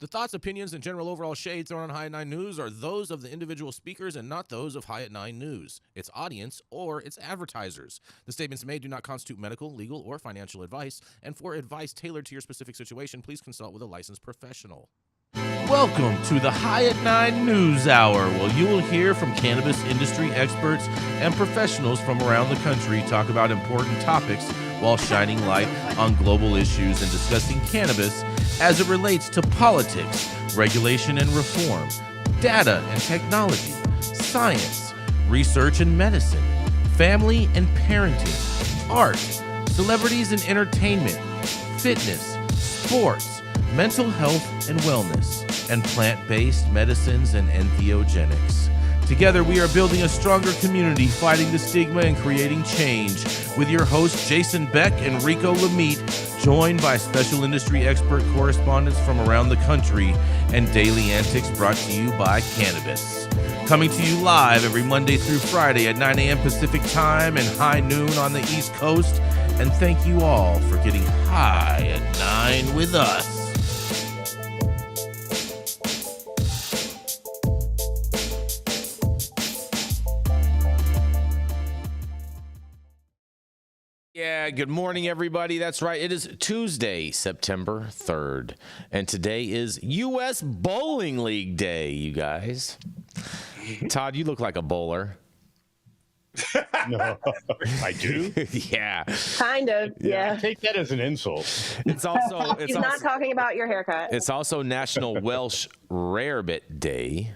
thoughts, opinions, and general overall shade thrown on High at 9 News are those of the individual speakers and not those of High at 9 News, its audience, or its advertisers. The statements made do not constitute medical, legal, or financial advice, and for advice tailored to your specific situation, please consult with a licensed professional. Welcome to the High at 9 News Hour, where you will hear from cannabis industry experts and professionals from around the country talk about important topics while shining light on global issues and discussing cannabis as it relates to politics, regulation and reform, data and technology, science, research and medicine, family and parenting, art, celebrities and entertainment, fitness, sports, mental health and wellness, and plant-based medicines and entheogenics. Together, we are building a stronger community, fighting the stigma and creating change. With your hosts, Jason Beck and Rico Lamitte, joined by special industry expert correspondents from around the country, and daily antics brought to you by Cannabis. Coming to you live every Monday through Friday at 9 a.m. Pacific Time and high noon on the East Coast. And thank you all for getting high at 9 with us. Yeah, good morning, everybody. That's right. It is Tuesday, September 3rd, and today is U.S. Bowling League Day, you guys. Todd, you look like a bowler. No, I do. Yeah. Kind of, yeah. Take that as an insult. He's not talking about your haircut. It's also National Welsh Rarebit Day.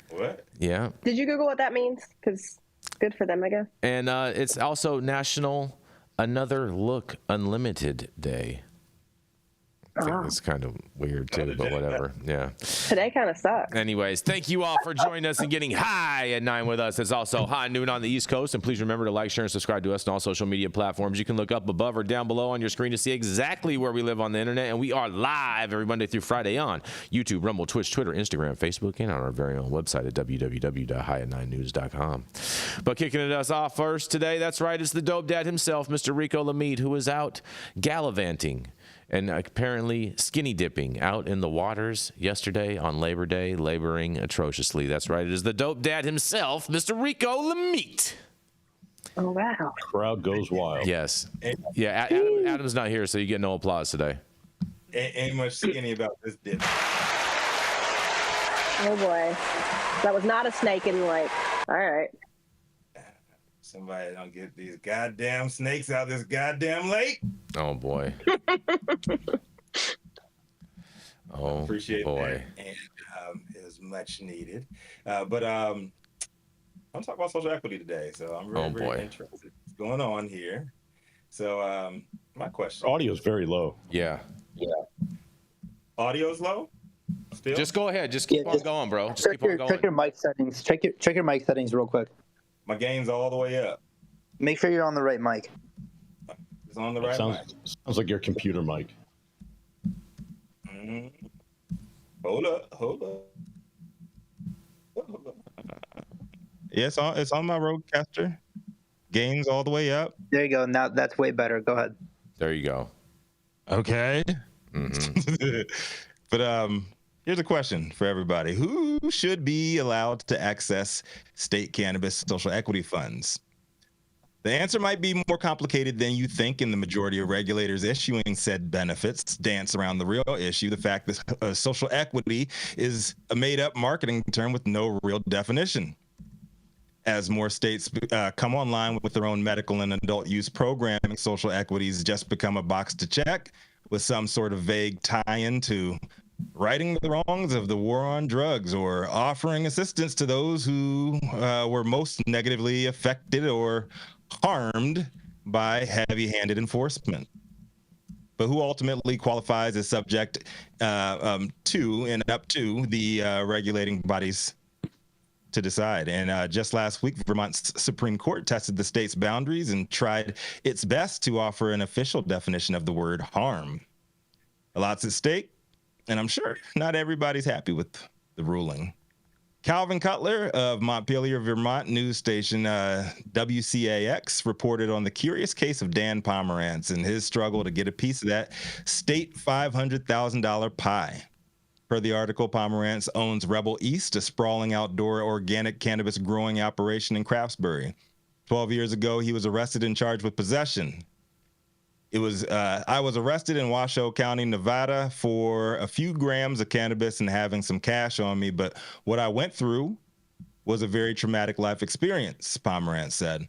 What? Yeah. Did you Google what that means? Because good for them, I guess. And it's also National Another Look Unlimited Day. I think that's kind of weird too, but whatever. Yeah. Today kind of sucks. Anyways, thank you all for joining us and getting high at 9 with us. It's also high noon on the East Coast. And please remember to like, share, and subscribe to us on all social media platforms. You can look up above or down below on your screen to see exactly where we live on the internet. And we are live every Monday through Friday on YouTube, Rumble, Twitch, Twitter, Instagram, Facebook, and on our very own website at www.highat9news.com. But kicking it us off first today, that's right, it's the dope dad himself, Mr. Rico Lamitte, who is out gallivanting and apparently skinny dipping out in the waters yesterday on Labor Day, laboring atrociously. That's right. It is the dope dad himself, Mr. Rico Lamitte. Oh, wow. Crowd goes wild. Yes. Yeah, Adam's not here, so you get no applause today. Ain't much skinny about this dip. Oh, boy. That was not a snake anyway. All right. Somebody don't get these goddamn snakes out of this goddamn lake. Oh, boy. Oh, appreciate boy. That. And it was much needed. But I'm talking about social equity today, so I'm very interested in what's going on here. So my question. Audio's very low. Yeah. Audio's low? Still? Just go ahead. Just keep on going, bro. Just keep on going. Check your mic settings. Check your mic settings real quick. My gain's all the way up. Make sure you're on the right mic. It's on the right sounds like your computer mic. Mm-hmm. Hold up. Yeah, it's on my Rodecaster. Gain's all the way up. There you go. Now that's way better. Go ahead. There you go. Okay. Mm-hmm. But here's a question for everybody. Who should be allowed to access state cannabis social equity funds? The answer might be more complicated than you think, and the majority of regulators issuing said benefits dance around the real issue, the fact that social equity is a made-up marketing term with no real definition. As more states come online with their own medical and adult use programming, social equities just become a box to check with some sort of vague tie-in to righting the wrongs of the war on drugs or offering assistance to those who were most negatively affected or harmed by heavy-handed enforcement. But who ultimately qualifies as subject to and up to the regulating bodies to decide? And just last week, Vermont's Supreme Court tested the state's boundaries and tried its best to offer an official definition of the word harm. A lot's at stake, and I'm sure not everybody's happy with the ruling. Calvin Cutler of Montpelier, Vermont news station WCAX reported on the curious case of Dan Pomerantz and his struggle to get a piece of that state $500,000 pie. Per the article, Pomerantz owns Rebel East, a sprawling outdoor organic cannabis growing operation in Craftsbury. 12 years ago, he was arrested and charged with possession. I was arrested in Washoe County, Nevada for a few grams of cannabis and having some cash on me, but what I went through was a very traumatic life experience, Pomerantz said.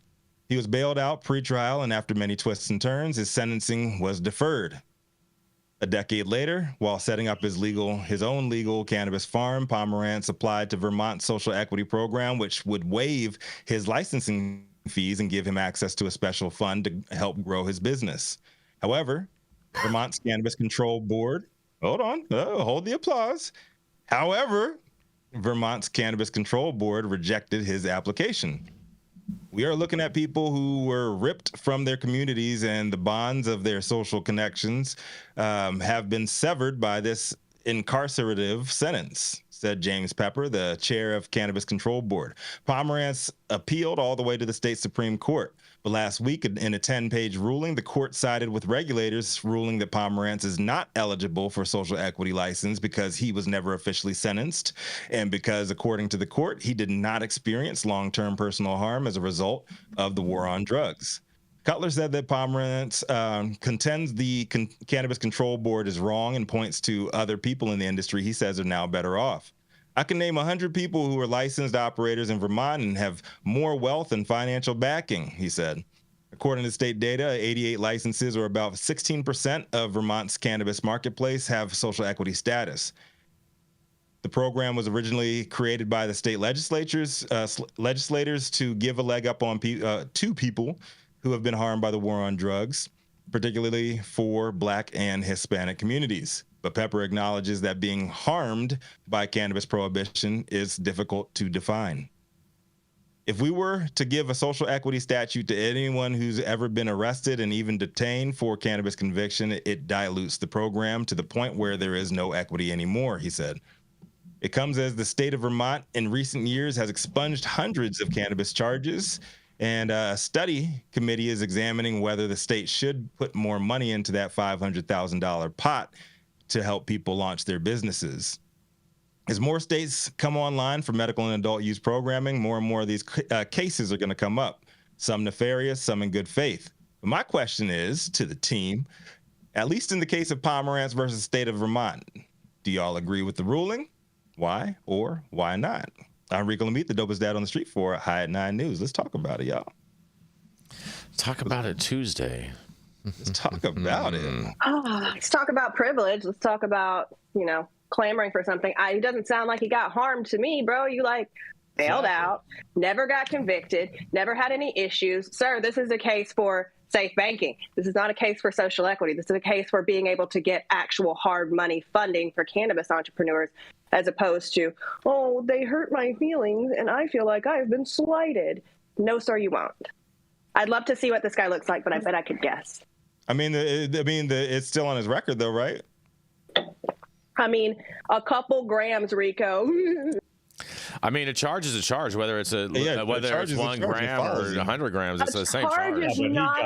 He was bailed out pre-trial, and after many twists and turns, his sentencing was deferred. A decade later, while setting up his own legal cannabis farm, Pomerantz applied to Vermont's social equity program, which would waive his licensing fees and give him access to a special fund to help grow his business. However, Vermont's Cannabis Control Board, hold the applause. However, Vermont's Cannabis Control Board rejected his application. We are looking at people who were ripped from their communities, and the bonds of their social connections have been severed by this incarcerative sentence, said James Pepper, the chair of Cannabis Control Board. Pomerantz appealed all the way to the state Supreme Court. But last week, in a 10-page ruling, the court sided with regulators, ruling that Pomerantz is not eligible for social equity license because he was never officially sentenced, and because, according to the court, he did not experience long-term personal harm as a result of the war on drugs. Cutler said that Pomerantz contends the Cannabis Control Board is wrong and points to other people in the industry he says are now better off. I can name 100 people who are licensed operators in Vermont and have more wealth and financial backing, he said. According to state data, 88 licenses, or about 16% of Vermont's cannabis marketplace, have social equity status. The program was originally created by the state legislators to give a leg up on to people who have been harmed by the war on drugs, particularly for Black and Hispanic communities. But Pepper acknowledges that being harmed by cannabis prohibition is difficult to define. If we were to give a social equity statute to anyone who's ever been arrested and even detained for cannabis conviction, it dilutes the program to the point where there is no equity anymore, he said. It comes as the state of Vermont in recent years has expunged hundreds of cannabis charges, and a study committee is examining whether the state should put more money into that $500,000 pot to help people launch their businesses. As more states come online for medical and adult use programming, more and more of these cases are going to come up, some nefarious, some in good faith. But my question is to the team, at least in the case of Pomerantz versus the state of Vermont, do y'all agree with the ruling? Why or why not? I'm Rico Lamitte, the dopest dad on the street for High at 9 News. Let's talk about it, y'all. Talk about it Tuesday. Let's talk about it. Let's talk about privilege. Let's talk about, clamoring for something. It doesn't sound like he got harmed to me, bro. You bailed out, never got convicted, never had any issues. Sir, this is a case for safe banking. This is not a case for social equity. This is a case for being able to get actual hard money funding for cannabis entrepreneurs, as opposed to, they hurt my feelings and I feel like I've been slighted. No, sir, you won't. I'd love to see what this guy looks like, but I bet I could guess. It's still on his record, though, right? A couple grams, Rico. A charge is a charge, whether it's whether it's 1 gram or 100 grams, it's the same charge. Is not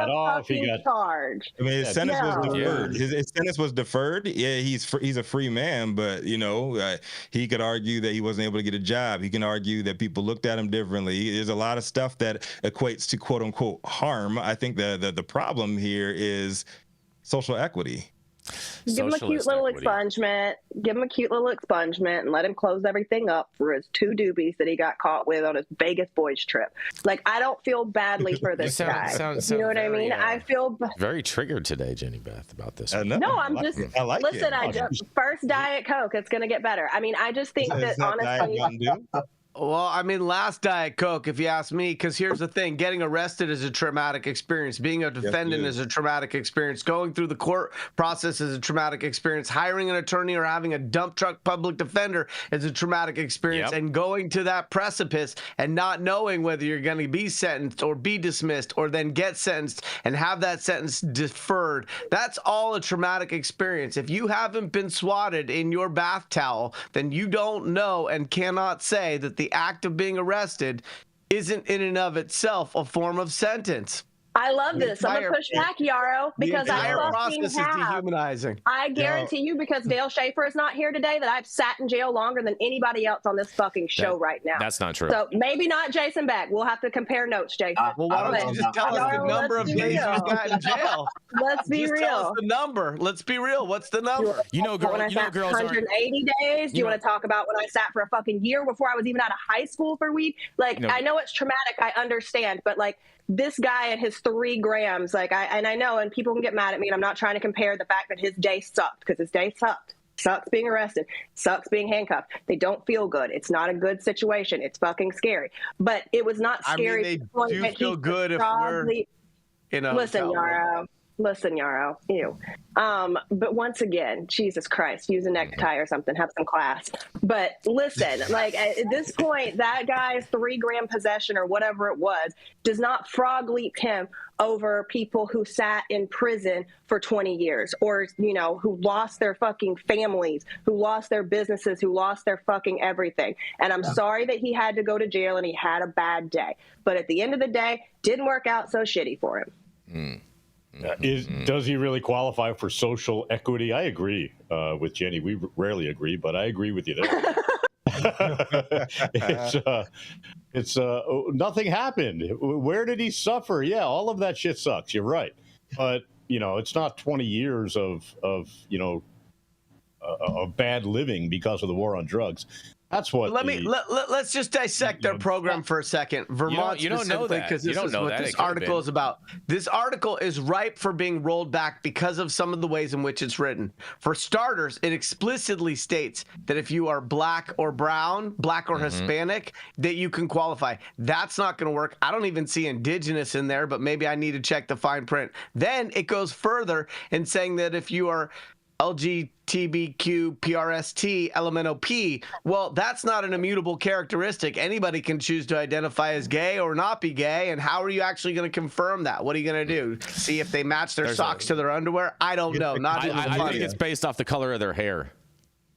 a charge. His sentence was deferred. His sentence was deferred. Yeah, he's a free man, but he could argue that he wasn't able to get a job. He can argue that people looked at him differently. There's a lot of stuff that equates to quote unquote harm. I think the problem here is social equity. Give him a cute little expungement. Give him a cute little expungement and let him close everything up for his 2 doobies that he got caught with on his Vegas boys trip. I don't feel badly for this guy. You know what I mean? I feel very triggered today, Jenny Beth, about this. No, I'm just listen. First Diet Coke, it's gonna get better. I just think that honestly. Well, last Diet Coke, if you ask me, because here's the thing. Getting arrested is a traumatic experience. Being a defendant is a traumatic experience. Going through the court process is a traumatic experience. Hiring an attorney or having a dump truck public defender is a traumatic experience. Yep. And going to that precipice and not knowing whether you're going to be sentenced or be dismissed or then get sentenced and have that sentence deferred, that's all a traumatic experience. If you haven't been swatted in your bath towel, then you don't know and cannot say that the act of being arrested isn't in and of itself a form of sentence. I love this. I'm entire- gonna push back, Yarrow, because the I entire fucking process is have. dehumanizing. I guarantee you, because Dale Schaefer is not here today, that I've sat in jail longer than anybody else on this fucking show right now. That's not true. So maybe not Jason Beck. We'll have to compare notes, Jason. Well, why don't you just tell us the Yarrow, number of let's be days you real. got in jail? Let's be Just real. tell us the number. Let's be real. What's the number? You know, When I sat girls are. 180 days. Do you want to talk about when I sat for a fucking year before I was even out of high school for weed? Like, No. I know it's traumatic. I understand, but like this guy and his 3 grams, like I know, and people can get mad at me, and I'm not trying to compare the fact that his day sucked, because his day sucked. Sucks being arrested, sucks being handcuffed. They don't feel good. It's not a good situation. It's fucking scary. But it was not scary. they to the point do that feel he good if probably- we're Listen, Yarrow. Listen, Yarrow. Ew. But once again, Jesus Christ, use a necktie or something. Have some class. But listen, like at this point, that guy's 3 gram possession or whatever it was does not frog leap him over people who sat in prison for 20 years, or, you know, who lost their fucking families, who lost their businesses, who lost their fucking everything. And I'm sorry that he had to go to jail and he had a bad day. But at the end of the day, didn't work out so shitty for him. Does he really qualify for social equity? I agree with Jenny. We rarely agree, but I agree with you there. It's nothing happened. Where did he suffer? Yeah, all of that shit sucks. You're right, but you know, it's not 20 years of bad living because of the war on drugs. That's what. Let's just dissect their program for a second. Vermont, you don't know that. because You this don't is know what that. this It could've article been. is about. This article is ripe for being rolled back because of some of the ways in which it's written. For starters, it explicitly states that if you are black or brown, black or Hispanic, that you can qualify. That's not going to work. I don't even see indigenous in there, but maybe I need to check the fine print. Then it goes further in saying that if you are LGBTQ, PRST, LMNOP. Well, that's not an immutable characteristic. Anybody can choose to identify as gay or not be gay. And how are you actually going to confirm that? What are you going to do? See if they match their socks to their underwear? I don't know. Not even I funny. think it's based off the color of their hair.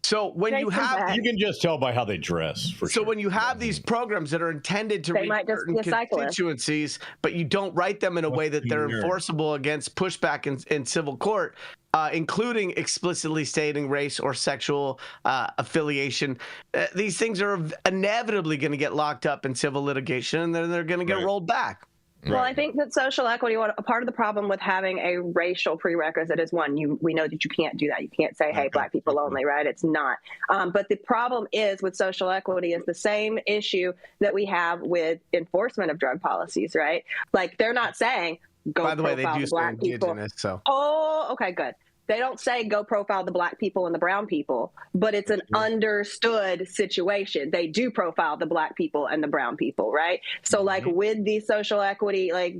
So when you have you can just tell by how they dress. So when you have these programs that are intended to reach certain constituencies, but you don't write them in a way that they're enforceable against pushback in civil court, including explicitly stating race or sexual affiliation, these things are inevitably going to get locked up in civil litigation, and then they're going to get rolled back. Well, I think that social equity, a part of the problem with having a racial prerequisite is one, we know that you can't do that. You can't say, hey, black people only, right? It's not. But the problem is with social equity is the same issue that we have with enforcement of drug policies, right? Like they're not saying, go By the way, they profile do the say black people. indigenous, so. Oh, okay, good. They don't say go profile the black people and the brown people, but it's an understood situation. They do profile the black people and the brown people, right? So like with the social equity, like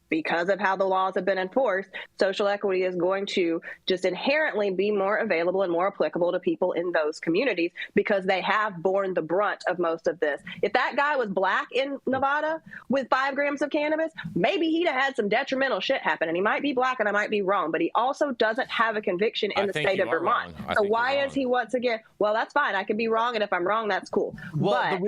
because of how the laws have been enforced, social equity is going to just inherently be more available and more applicable to people in those communities because they have borne the brunt of most of this. If that guy was black in Nevada with 5 grams of cannabis, maybe he'd have had some detrimental shit happen. And he might be black and I might be wrong, but he also doesn't have a conviction in the state of Vermont. So why is he once again, well, that's fine. I can be wrong. And if I'm wrong, that's cool. Well, but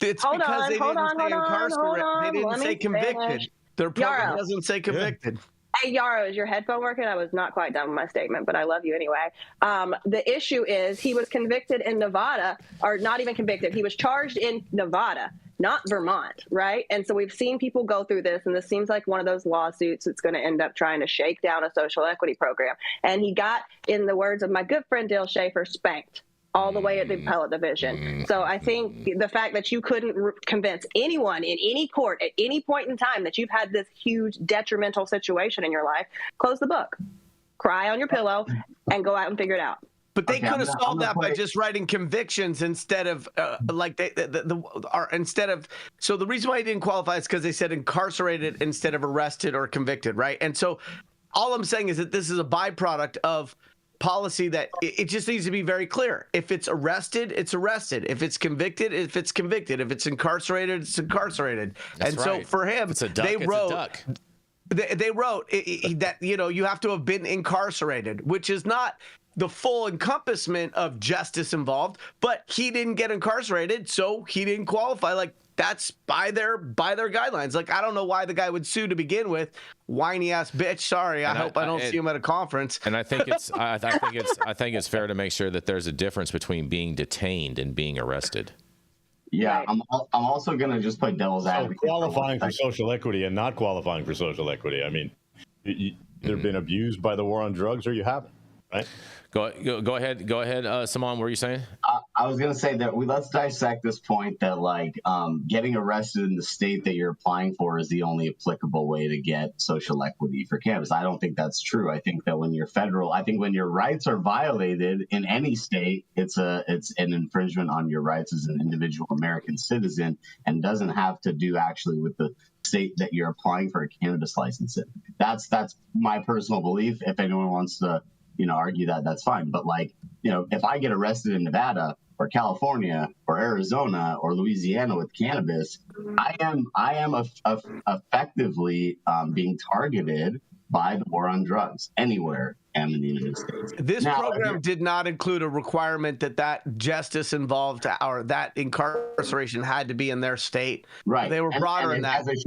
it's because they didn't say incarcerated. They didn't say convicted. Their program doesn't say convicted. Hey, Yarrow, is your headphone working? I was not quite done with my statement, but I love you anyway. The issue is he was convicted in Nevada, or not even convicted. He was charged in Nevada, not Vermont, right? And so we've seen people go through this, and this seems like one of those lawsuits that's going to end up trying to shake down a social equity program. And he got, in the words of my good friend Dale Schaefer, spanked all the way at the appellate division. So I think the fact that you couldn't convince anyone in any court at any point in time that you've had this huge detrimental situation in your life, close the book, cry on your pillow, and go out and figure it out. But they could have solved that by just writing convictions instead of instead of. So the reason why he didn't qualify is because they said incarcerated instead of arrested or convicted, right? And so all I'm saying is that this is a byproduct of policy that it just needs to be very clear. If it's arrested, it's arrested. If it's convicted, if it's convicted. If it's incarcerated, it's incarcerated. That's and right. So for him, If it's a duck, they it's wrote a duck. They wrote that you have to have been incarcerated, which is not the full encompassment of justice involved, but he didn't get incarcerated, so he didn't qualify. Like, that's by their guidelines. Like, I don't know why the guy would sue to begin with. Whiny ass bitch. Sorry, I hope I don't see him at a conference. And I think I think it's fair to make sure that there's a difference between being detained and being arrested. Yeah, I'm also going to just play devil's advocate. Qualifying for social equity and not qualifying for social equity. I mean, they've been abused by the war on drugs, or you haven't, right? Go ahead, Saman. What were you saying? I was going to say that let's dissect this point that like getting arrested in the state that you're applying for is the only applicable way to get social equity for cannabis. I don't think that's true. I think that when you're federal, I think when your rights are violated in any state, it's an infringement on your rights as an individual American citizen, and doesn't have to do actually with the state that you're applying for a cannabis license in. That's my personal belief. If anyone wants to argue that, that's fine. But if I get arrested in Nevada or California or Arizona or Louisiana with cannabis, I am effectively being targeted by the war on drugs anywhere in the United States. This program did not include a requirement that justice involved or that incarceration had to be in their state. Right. They were broader in that. As it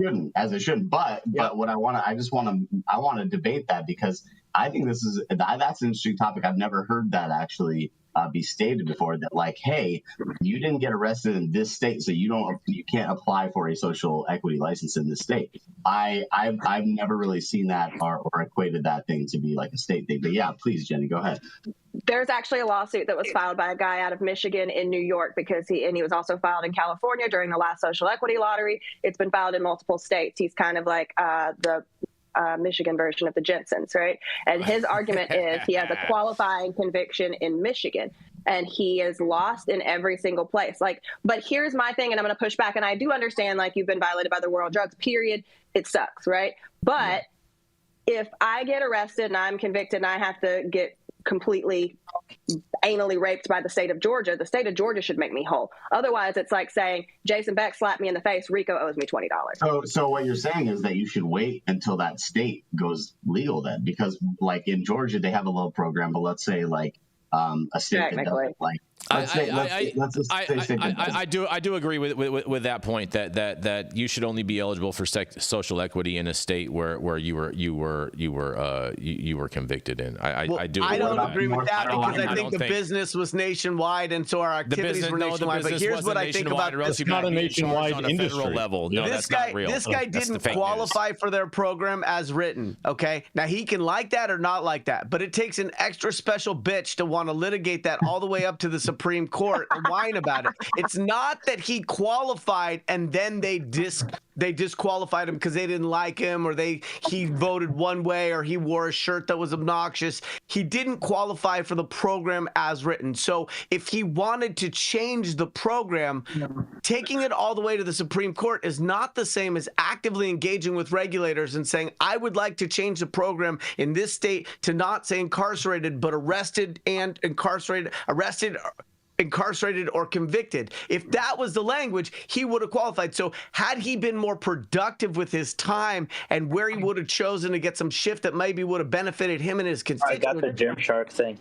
shouldn't. But what I want to debate that, because I think that's an interesting topic. I've never heard that actually be stated before, that like, hey, you didn't get arrested in this state, so you can't apply for a social equity license in this state. I've never really seen that or equated that thing to be like a state thing. But yeah, please, Jenny, go ahead. There's actually a lawsuit that was filed by a guy out of Michigan in New York, because he was also filed in California during the last social equity lottery. It's been filed in multiple states. He's kind of like the Michigan version of the Jensens, right? And his argument is he has a qualifying conviction in Michigan, and he is lost in every single place. But here's my thing, and I'm going to push back. And I do understand, like, you've been violated by the war on drugs, period. It sucks, right? But if I get arrested and I'm convicted and I have to get completely anally raped by the state of Georgia should make me whole. Otherwise, it's like saying Jason Beck slapped me in the face, Rico owes me $20. So what you're saying is that you should wait until that state goes legal then, because like in Georgia they have a little program, but let's say like a state that doesn't, like I do agree with that point that you should only be eligible for social equity in a state where you were convicted in. I don't agree with that, because I think the business was nationwide, and so our activities were nationwide. But here's what I think about this: it's not a nationwide industry. Federal level. No, this guy didn't qualify for their program as written. Okay, now he can like that or not like that, but it takes an extra special bitch to want to litigate that all the way up to the Supreme Court and whine about it. It's not that he qualified and then they disqualified him because they didn't like him, or he voted one way, or he wore a shirt that was obnoxious. He didn't qualify for the program as written. So if he wanted to change the program, taking it all the way to the Supreme Court is not the same as actively engaging with regulators and saying, I would like to change the program in this state to not say incarcerated, but arrested and incarcerated, incarcerated or convicted. If that was the language, he would have qualified. So had he been more productive with his time and where he would have chosen to get some shift that maybe would have benefited him and his constituents. I got the Gymshark thing.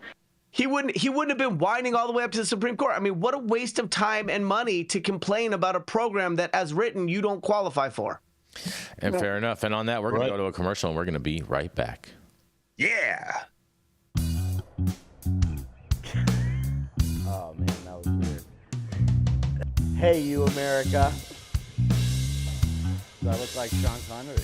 He wouldn't have been whining all the way up to the Supreme Court. I mean, what a waste of time and money to complain about a program that, as written, you don't qualify for. And fair enough. And on that, we're going to go to a commercial, and we're going to be right back. Yeah. Oh, man, that was weird. Hey, you, America. Do I look like Sean Connery?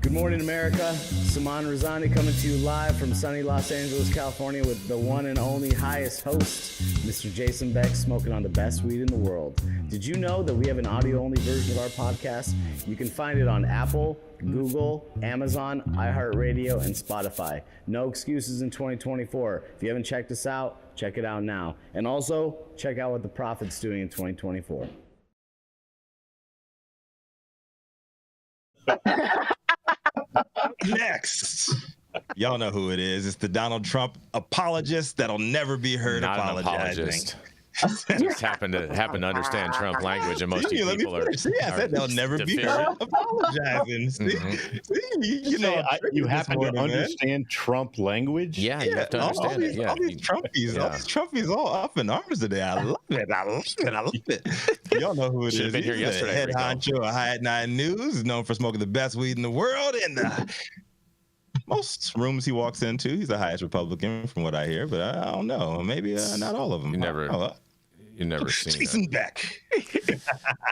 Good morning, America. Saman Razani coming to you live from sunny Los Angeles, California, with the one and only highest host, Mr. Jason Beck, smoking on the best weed in the world. Did you know that we have an audio-only version of our podcast? You can find it on Apple, Google, Amazon, iHeartRadio, and Spotify. No excuses in 2024. If you haven't checked us out, check it out now. And also, check out what the Prophet's doing in 2024. Next, y'all know who it is. It's the Donald Trump apologist that'll never be heard Not apologizing. an apologist. Just happen to understand Trump language, and most See, let me people are. finish. Yeah, I said they'll never be deficient. apologizing. See, you happen to understand Trump language? Yeah, you have to understand it. Yeah, all these Trumpies, all up in arms today. I love it. Y'all know who it Should've is. been here He's yesterday, the head Rico. honcho of High at Night News, known for smoking the best weed in the world. And most rooms he walks into, he's the highest Republican, from what I hear. But I don't know. Maybe not all of them. You never seen Jason Beck.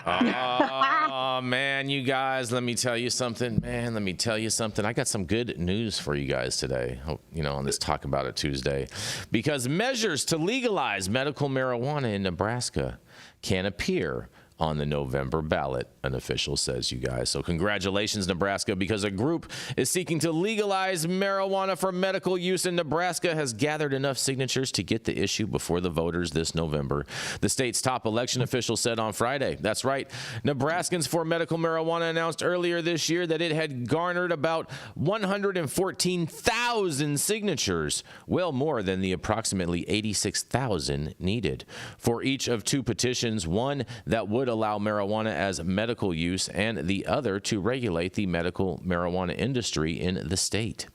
Oh man, you guys, let me tell you something. I got some good news for you guys today. On this Talk About It Tuesday, because measures to legalize medical marijuana in Nebraska can appear on the November ballot, an official says, you guys. So congratulations, Nebraska, because a group is seeking to legalize marijuana for medical use in Nebraska has gathered enough signatures to get the issue before the voters this November. The state's top election official said on Friday. That's right. Nebraskans for Medical Marijuana announced earlier this year that it had garnered about 114,000 signatures, well more than the approximately 86,000 needed. For each of two petitions, one that would allow marijuana as medical use and the other to regulate the medical marijuana industry in the state.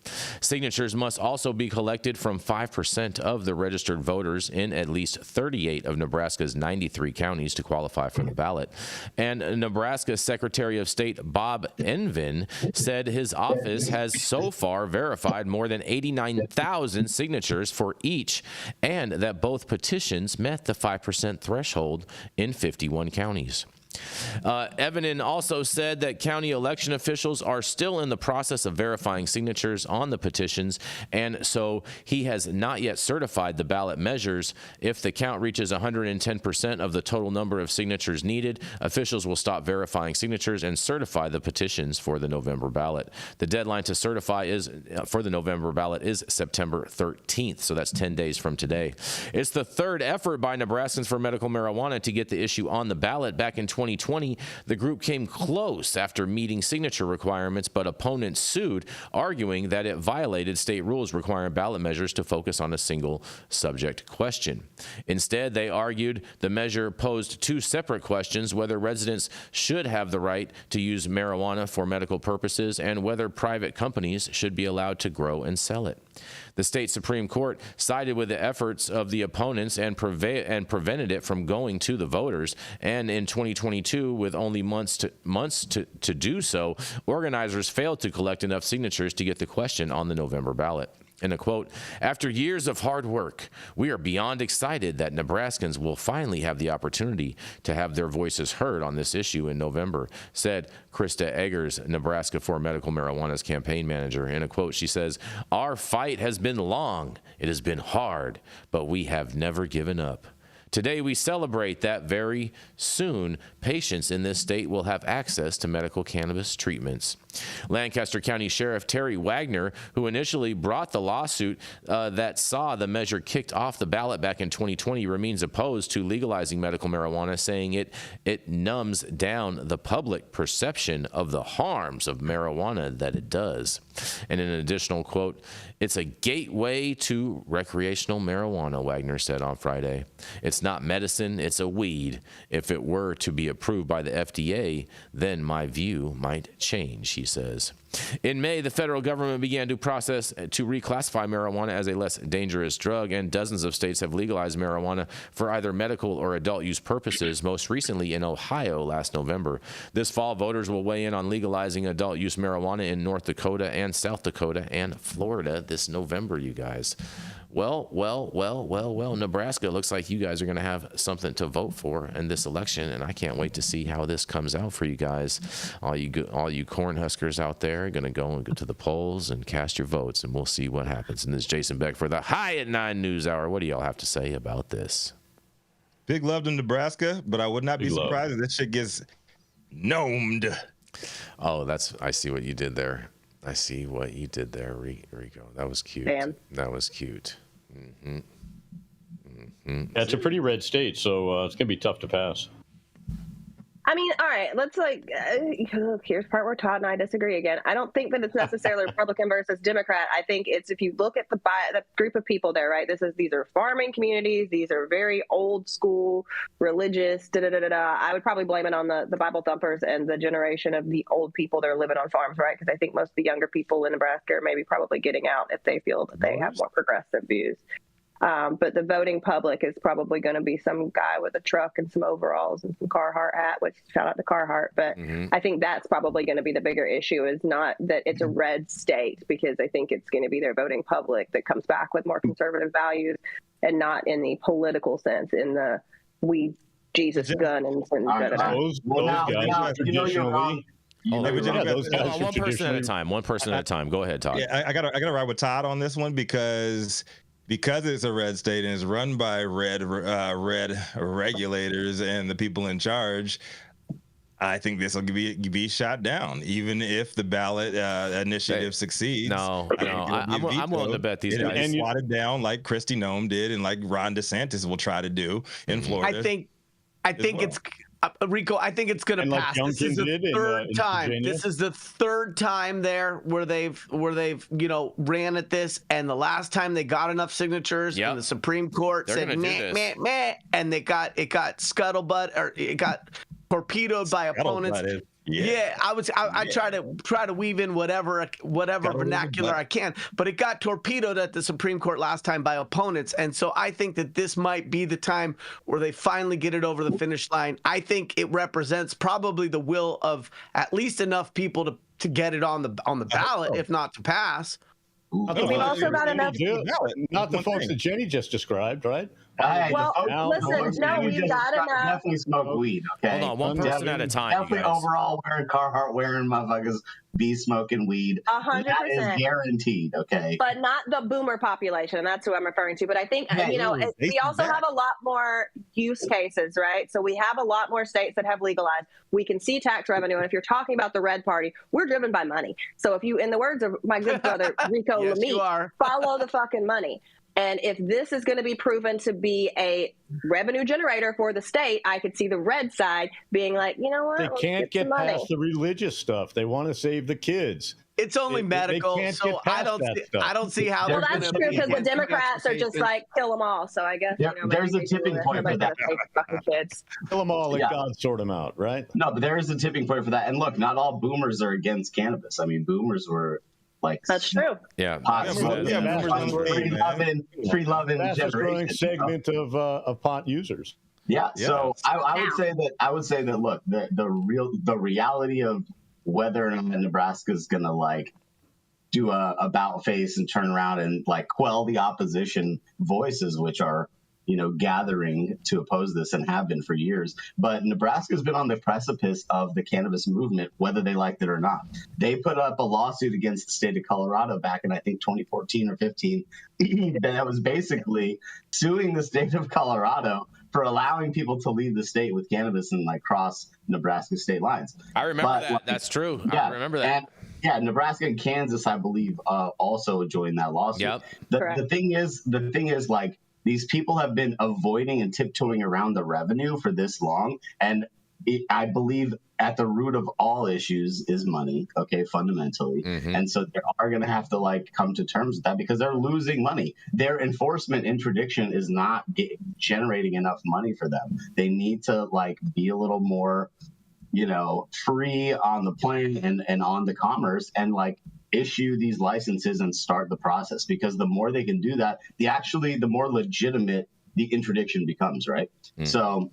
Signatures must also be collected from 5% of the registered voters in at least 38 of Nebraska's 93 counties to qualify for the ballot. And Nebraska Secretary of State Bob Envin said his office has so far verified more than 89,000 signatures for each, and that both petitions met the 5% threshold in 51 counties. Evanin also said that county election officials are still in the process of verifying signatures on the petitions, and so he has not yet certified the ballot measures. If the count reaches 110% of the total number of signatures needed, officials will stop verifying signatures and certify the petitions for the November ballot. The deadline to certify for the November ballot is September 13th, so that's 10 days from today. It's the third effort by Nebraskans for Medical Marijuana to get the issue on the ballot. Back in 2020, the group came close after meeting signature requirements, but opponents sued, arguing that it violated state rules requiring ballot measures to focus on a single subject question. Instead, they argued the measure posed two separate questions: whether residents should have the right to use marijuana for medical purposes and whether private companies should be allowed to grow and sell it. The state Supreme Court sided with the efforts of the opponents and prevented it from going to the voters. And in 2022, with only months to do so, organizers failed to collect enough signatures to get the question on the November ballot. In a quote, "After years of hard work, we are beyond excited that Nebraskans will finally have the opportunity to have their voices heard on this issue in November," said Krista Eggers, Nebraska for Medical Marijuana's campaign manager. In a quote, she says, "Our fight has been long, it has been hard, but we have never given up. Today, we celebrate that very soon patients in this state will have access to medical cannabis treatments." Lancaster County Sheriff Terry Wagner, who initially brought the lawsuit that saw the measure kicked off the ballot back in 2020, remains opposed to legalizing medical marijuana, saying it numbs down the public perception of the harms of marijuana that it does. And in an additional quote, "It's a gateway to recreational marijuana," Wagner said on Friday. "It's not medicine, it's a weed. If it were to be approved by the FDA, then my view might change," he says. In May, the federal government began to process to reclassify marijuana as a less dangerous drug, and dozens of states have legalized marijuana for either medical or adult use purposes, most recently in Ohio last November. This fall, voters will weigh in on legalizing adult use marijuana in North Dakota and South Dakota and Florida this November, you guys. Well, Nebraska, looks like you guys are going to have something to vote for in this election, and I can't wait to see how this comes out for you guys. All you Cornhuskers out there are going to go to the polls and cast your votes, and we'll see what happens. And this is Jason Beck for the High at 9 News Hour. What do y'all have to say about this? Big love to Nebraska, but I would not be surprised if this shit gets gnomed. Oh, I see what you did there. I see what you did there, Rico. That was cute. Damn. That was cute. Mm-hmm. Mm-hmm. That's a pretty red state, so it's going to be tough to pass. I mean, all right, let's here's the part where Todd and I disagree again. I don't think that it's necessarily Republican versus Democrat. I think it's, if you look at the group of people there, right? These are farming communities. These are very old school, religious, I would probably blame it on the Bible thumpers and the generation of the old people that are living on farms, right? Because I think most of the younger people in Nebraska are maybe probably getting out if they feel that they have more progressive views. But the voting public is probably going to be some guy with a truck and some overalls and some Carhartt hat, which shout out to Carhartt. But I think that's probably going to be the bigger issue, is not that it's a red state, because I think it's going to be their voting public that comes back with more conservative values, and not in the political sense, in the we Jesus gun and Those guys traditionally. One person at a time. One person at a time. Go ahead, Todd. Yeah, I gotta ride with Todd on this one because it's a red state and it's run by red regulators and the people in charge. I think this will be shot down, even if the ballot initiative succeeds. I'm willing to bet these guys and swatted down like Kristi Noem did, and like Ron DeSantis will try to do in Florida. I think it's Rico. I think it's going to pass. This is the third time. This is the third time there where they've ran at this, and the last time they got enough signatures, and the Supreme Court said meh, and it got scuttlebutt, or it got torpedoed by opponents. I try to weave in whatever vernacular I can, but it got torpedoed at the Supreme Court last time by opponents, and so I think that this might be the time where they finally get it over the finish line. I think it represents probably the will of at least enough people to get it on the ballot, if not to pass. We've also got enough. Not the folks that Jenny just described, right? Well, listen, no, we've got enough. Definitely smoke weed, okay? Hold on, one person at a time. Definitely overall wearing Carhartt, wearing motherfuckers, be smoking weed. 100%. That is guaranteed, okay? But not the boomer population, and that's who I'm referring to. But I think, we also have a lot more use cases, right? So we have a lot more states that have legalized. We can see tax revenue, and if you're talking about the red party, we're driven by money. So if you, in the words of my good brother Rico Lamitte, follow the fucking money. And if this is going to be proven to be a revenue generator for the state, I could see the red side being like, you know what? They can't get past the religious stuff. They want to save the kids. It's only medical, so I don't see how. Well, that's true, because the Democrats are just like kill them all. So I guess there's a tipping point for that. Fucking kids. Kill them all, and God sort them out, right? No, but there is a tipping point for that. And look, not all boomers are against cannabis. I mean, boomers were. That's true. Yeah. Free loving fastest growing segment of pot users. Yeah. So I would say that look, the reality of whether or not Nebraska is gonna do a about face and turn around and quell the opposition voices, which are gathering to oppose this and have been for years. But Nebraska's been on the precipice of the cannabis movement, whether they liked it or not. They put up a lawsuit against the state of Colorado back in, I think, 2014 or 15, that was basically suing the state of Colorado for allowing people to leave the state with cannabis and cross Nebraska state lines. I remember that. That's true. I remember that. And Nebraska and Kansas, I believe, also joined that lawsuit. Yep. The thing is, these people have been avoiding and tiptoeing around the revenue for this long. And I believe at the root of all issues is money, okay, fundamentally. Mm-hmm. And so they are going to have to come to terms with that, because they're losing money. Their enforcement interdiction is not generating enough money for them. They need to be a little more, free on the plane and on the commerce, and issue these licenses and start the process, because the more they can do that, the more legitimate the interdiction becomes, right? So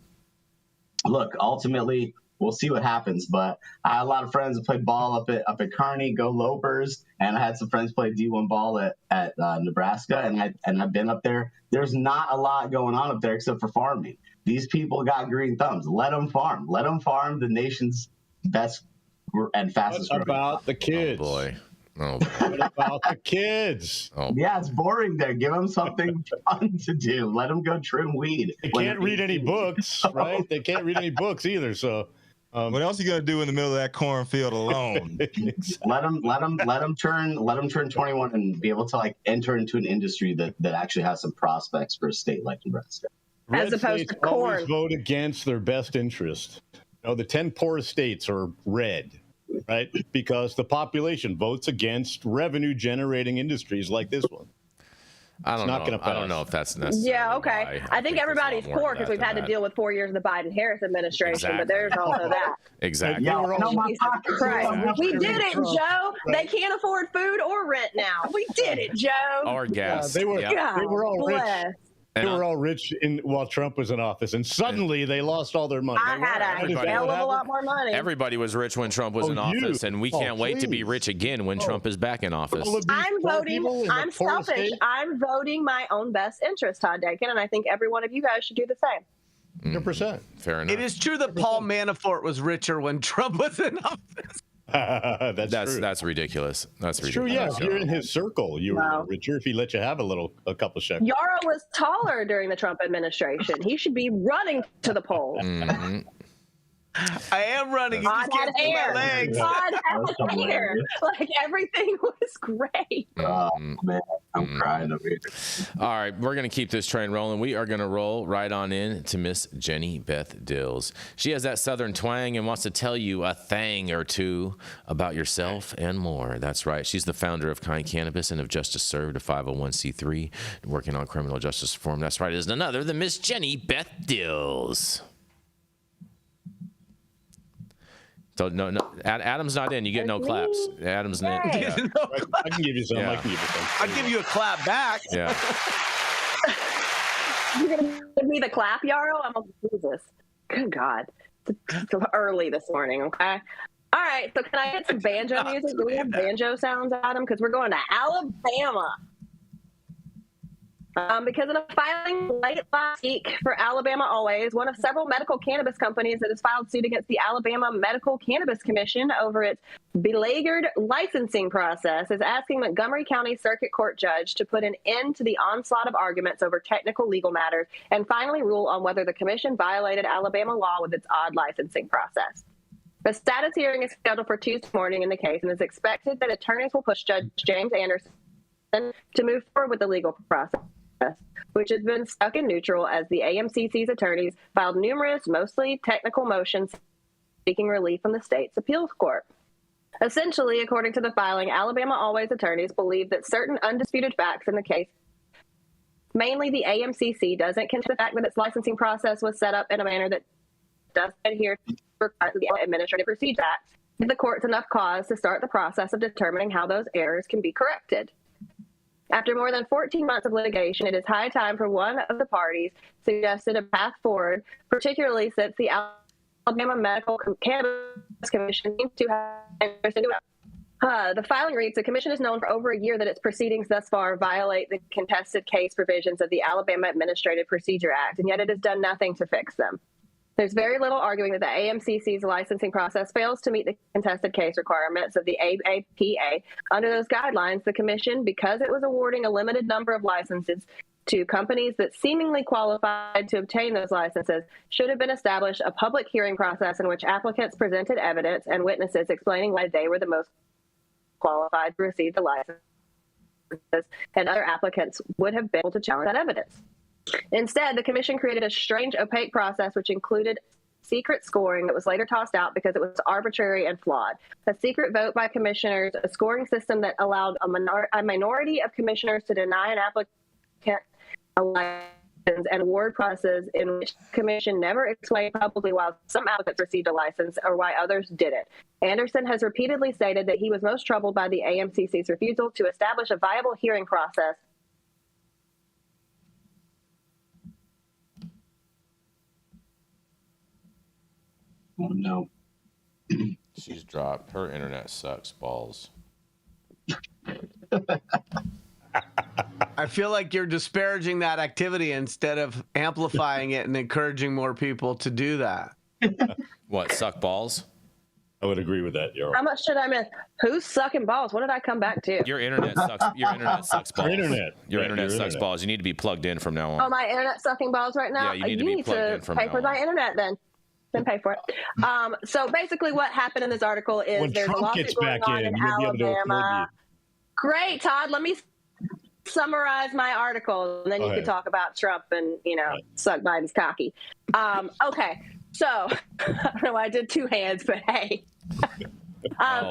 look, ultimately we'll see what happens, but I had a lot of friends that played ball up at Kearney, go Lopers, and I had some friends play D1 ball at Nebraska, and I've been up there. There's not a lot going on up there except for farming. These people got green thumbs. Let them farm. Let them farm the nation's best and fastest. What about the kids? Oh boy. Oh, what about the kids? Yeah, it's boring there. Give them something fun to do. Let them go trim weed. They can't read any books, right? They can't read any books either. So, what else are you gonna do in the middle of that cornfield alone? Let them turn 21 and be able to enter into an industry that actually has some prospects for a state like Nebraska. As opposed to corn. Always vote against their best interest. The 10 poorest states are red, right? Because the population votes against revenue-generating industries like this one. I don't know. I don't know if that's necessary. Yeah, okay. I think everybody's poor because we've had to deal with 4 years of the Biden-Harris administration, Exactly. but there's also that. Exactly. Yeah, We did it, Joe. They can't afford food or rent now. We did it, Joe. Or gas. They were all rich. Bless. They were all rich while Trump was in office, and suddenly they lost all their money. I had a hell of a lot more money. Everybody was rich when Trump was in office, and we can't wait to be rich again when Trump is back in office. I'm voting. I'm selfish. I'm voting my own best interest, Todd Denkin, and I think every one of you guys should do the same. 100%. Fair enough. It is true that Paul Manafort was richer when Trump was in office. That's ridiculous. That's ridiculous. true. Yeah, if you're in his circle, you were richer. If he let you have a couple shekels. Yarrow was taller during the Trump administration. He should be running to the polls. Mm-hmm. I am running. You just can't see my legs. Todd had hair. Like, everything was great. Oh, man, I'm crying over here. All right, we're going to keep this train rolling. We are going to roll right on in to Miss Jenny Beth Dills. She has that Southern twang and wants to tell you a thing or two about yourself and more. That's right. She's the founder of Kind Cannabis and of Justice Served, a 501c3, working on criminal justice reform. That's right. It is none other than Miss Jenny Beth Dills. So no, Adam's not in. You get no claps. Adam's in. Yeah. I can give you some. Yeah. I can give you some. I'll give you a clap back. Yeah. You're going to give me the clap, Yarrow? I'm going to do this. Good God. It's early this morning, okay? All right, so can I get some banjo music? Do we have banjo sounds, Adam? Because we're going to Alabama. Because of a filing late last week for Alabama Always, one of several medical cannabis companies that has filed suit against the Alabama Medical Cannabis Commission over its beleaguered licensing process is asking Montgomery County Circuit Court judge to put an end to the onslaught of arguments over technical legal matters and finally rule on whether the commission violated Alabama law with its odd licensing process. The status hearing is scheduled for Tuesday morning in the case and is expected that attorneys will push Judge James Anderson to move forward with the legal process, which has been stuck in neutral as the AMCC's attorneys filed numerous, mostly technical motions seeking relief from the state's appeals court. Essentially, according to the filing, Alabama Always attorneys believe that certain undisputed facts in the case, mainly the AMCC, doesn't contest the fact that its licensing process was set up in a manner that does adhere to the Administrative Procedure Act, give the courts enough cause to start the process of determining how those errors can be corrected. After more than 14 months of litigation, it is high time for one of the parties suggested a path forward, particularly since the Alabama Medical Cannabis Commission seems to have interest into it. The filing reads, the commission has known for over a year that its proceedings thus far violate the contested case provisions of the Alabama Administrative Procedure Act, and yet it has done nothing to fix them. There's very little arguing that the AMCC's licensing process fails to meet the contested case requirements of the AAPA. Under those guidelines, the commission, because it was awarding a limited number of licenses to companies that seemingly qualified to obtain those licenses, should have been established a public hearing process in which applicants presented evidence and witnesses explaining why they were the most qualified to receive the licenses, and other applicants would have been able to challenge that evidence. Instead, the commission created a strange, opaque process which included secret scoring that was later tossed out because it was arbitrary and flawed. A secret vote by commissioners, a scoring system that allowed a minority of commissioners to deny an applicant a license, and award processes in which the commission never explained publicly why some applicants received a license or why others didn't. Anderson has repeatedly stated that he was most troubled by the AMCC's refusal to establish a viable hearing process. Oh, no. She's dropped. Her internet sucks balls. I feel like you're disparaging that activity instead of amplifying it and encouraging more people to do that. What, suck balls? I would agree with that, Yarrow. How much did I miss? Who's sucking balls? What did I come back to? Your internet sucks. Your internet sucks balls. Your internet sucks internet. balls. You need to be plugged in from now on. Oh, my internet sucking balls right now? Yeah, you need to be plugged in from pay now for on. my internet then. Then pay for it. So basically what happened in this article is When there's Trump a lawsuit gets going back on in, in you'll be able to afford Alabama. Great, Todd. Let me summarize my article, and then you can talk about Trump and, suck Biden's cocky. Okay. So, I don't know why I did two hands, but hey.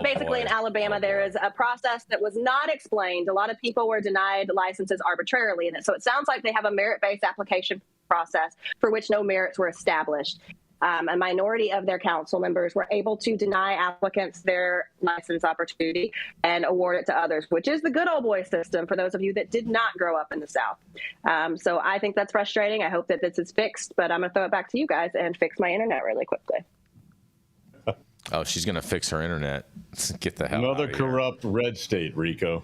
Basically, in Alabama, there is a process that was not explained. A lot of people were denied licenses arbitrarily in it. So it sounds like they have a merit-based application process for which no merits were established. A minority of their council members were able to deny applicants their license opportunity and award it to others, which is the good old boy system for those of you that did not grow up in the South. So I think that's frustrating. I hope that this is fixed, but I'm going to throw it back to you guys and fix my internet really quickly. Oh, she's going to fix her internet. Get the hell out Another of here. corrupt red state, Rico.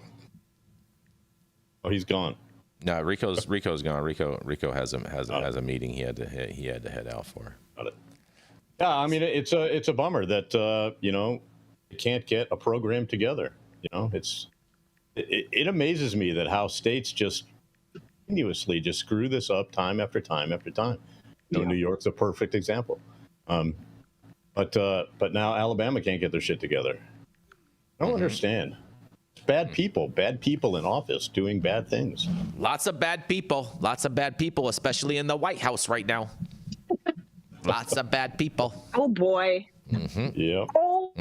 Oh, he's gone. No, Rico's gone. Rico has a meeting he had to head out for. Got it. Yeah, I mean it's a bummer that you can't get a program together. It amazes me that how states just continuously just screw this up time after time after time. New York's a perfect example. But now Alabama can't get their shit together. I don't understand. It's bad people in office doing bad things. Lots of bad people, especially in the White House right now. Lots of bad people. Oh boy. Yeah. Oh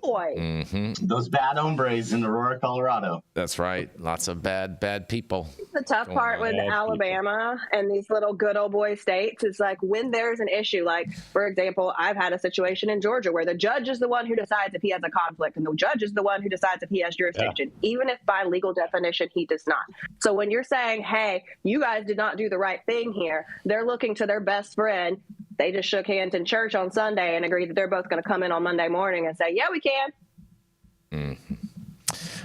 boy. Those bad hombres in Aurora, Colorado. That's right. Lots of bad people. The tough part with Alabama and these little good old boy states is like when there's an issue, like, for example, I've had a situation in Georgia where the judge is the one who decides if he has a conflict and the judge is the one who decides if he has jurisdiction, even if by legal definition he does not. So when you're saying, hey, you guys did not do the right thing here, they're looking to their best friend. They just shook hands in church on Sunday and agreed that they're both going to come in on Monday morning and say, yeah, we can.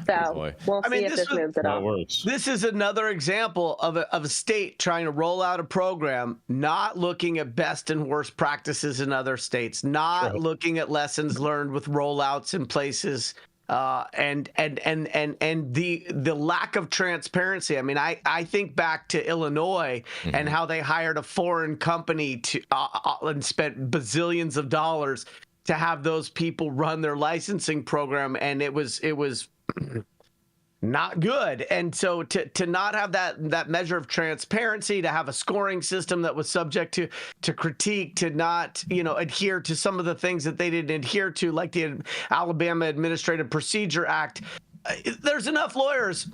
So we'll see if this moves at all. This is another example of a state trying to roll out a program, not looking at best and worst practices in other states, not looking at lessons learned with rollouts in places. And the lack of transparency. I mean, I think back to Illinois and how they hired a foreign company to and spent bazillions of dollars to have those people run their licensing program, and it was not good. And so to not have that measure of transparency, to have a scoring system that was subject to critique, to not adhere to some of the things that they didn't adhere to, like the Alabama Administrative Procedure Act. There's enough lawyers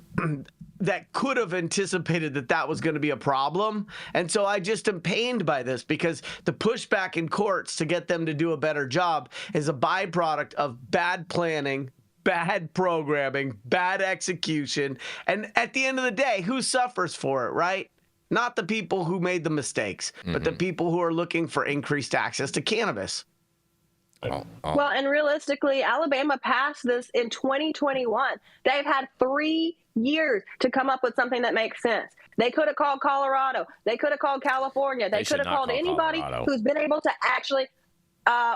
that could have anticipated that was going to be a problem. And so I just am pained by this, because the pushback in courts to get them to do a better job is a byproduct of bad planning, bad programming, bad execution. And at the end of the day, who suffers for it, right? Not the people who made the mistakes, but the people who are looking for increased access to cannabis. Well, and realistically, Alabama passed this in 2021. They've had 3 years to come up with something that makes sense. They could have called Colorado. They could have called California. They could have called anybody who's been able to actually...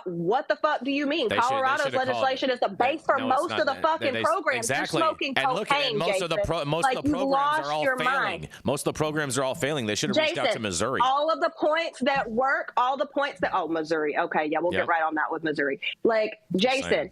what the fuck do you mean? Colorado's legislation is the base for most of the fucking programs. Exactly. You're smoking and look, cocaine, most Jason. of the programs are all failing. Mind. Most of the programs are all failing. They should have reached out to Missouri. All of the points that work, Missouri. Okay, yeah, we'll get right on that with Missouri. Like, Jason,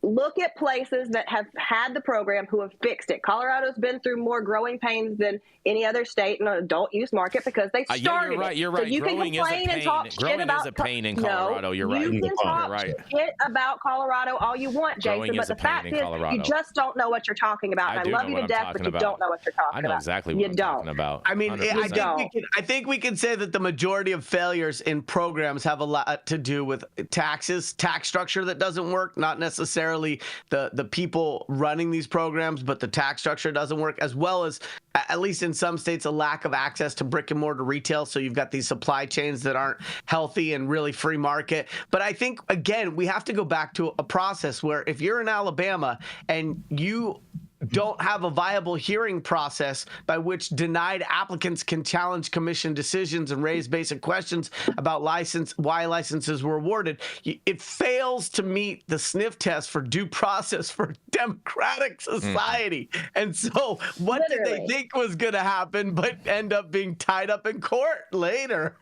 look at places that have had the program who have fixed it. Colorado's been through more growing pains than any other state in an adult use market because they started it. You're right. So you growing can complain and talk shit about is a pain in Colorado. No, you're right. You can talk shit about Colorado all you want, Jason, but the fact is you just don't know what you're talking about. And I love you to death, but you don't know what you're talking about. I know exactly what I'm talking about. I mean, I think we can say that the majority of failures in programs have a lot to do with taxes, tax structure that doesn't work, not necessarily the people running these programs, but the tax structure doesn't work, as well as, at least in some states, a lack of access to brick and mortar retail. So you've got these supply chains that aren't healthy and really free market. But I think, again, we have to go back to a process where if you're in Alabama and you don't have a viable hearing process by which denied applicants can challenge commission decisions and raise basic questions about why licenses were awarded, it fails to meet the sniff test for due process for democratic society. And so what did they think was going to happen but end up being tied up in court later?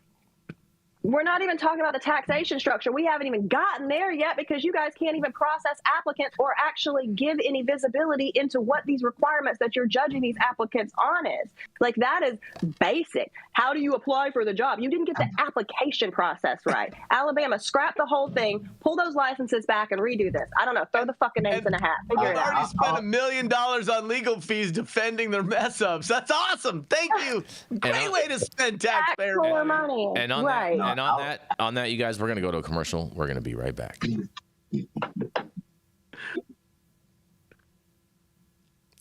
We're not even talking about the taxation structure. We haven't even gotten there yet because you guys can't even process applicants or actually give any visibility into what these requirements that you're judging these applicants on is. Like, that is basic. How do you apply for the job? You didn't get the application process right. Alabama, scrap the whole thing, pull those licenses back and redo this. I don't know. Throw the fucking names in a hat. Figure it out. Already spent $1 million on legal fees defending their mess ups. That's awesome. Thank you. Great way to spend taxpayer money. And on right. that, and on that, you guys, we're gonna go to a commercial. We're gonna be right back.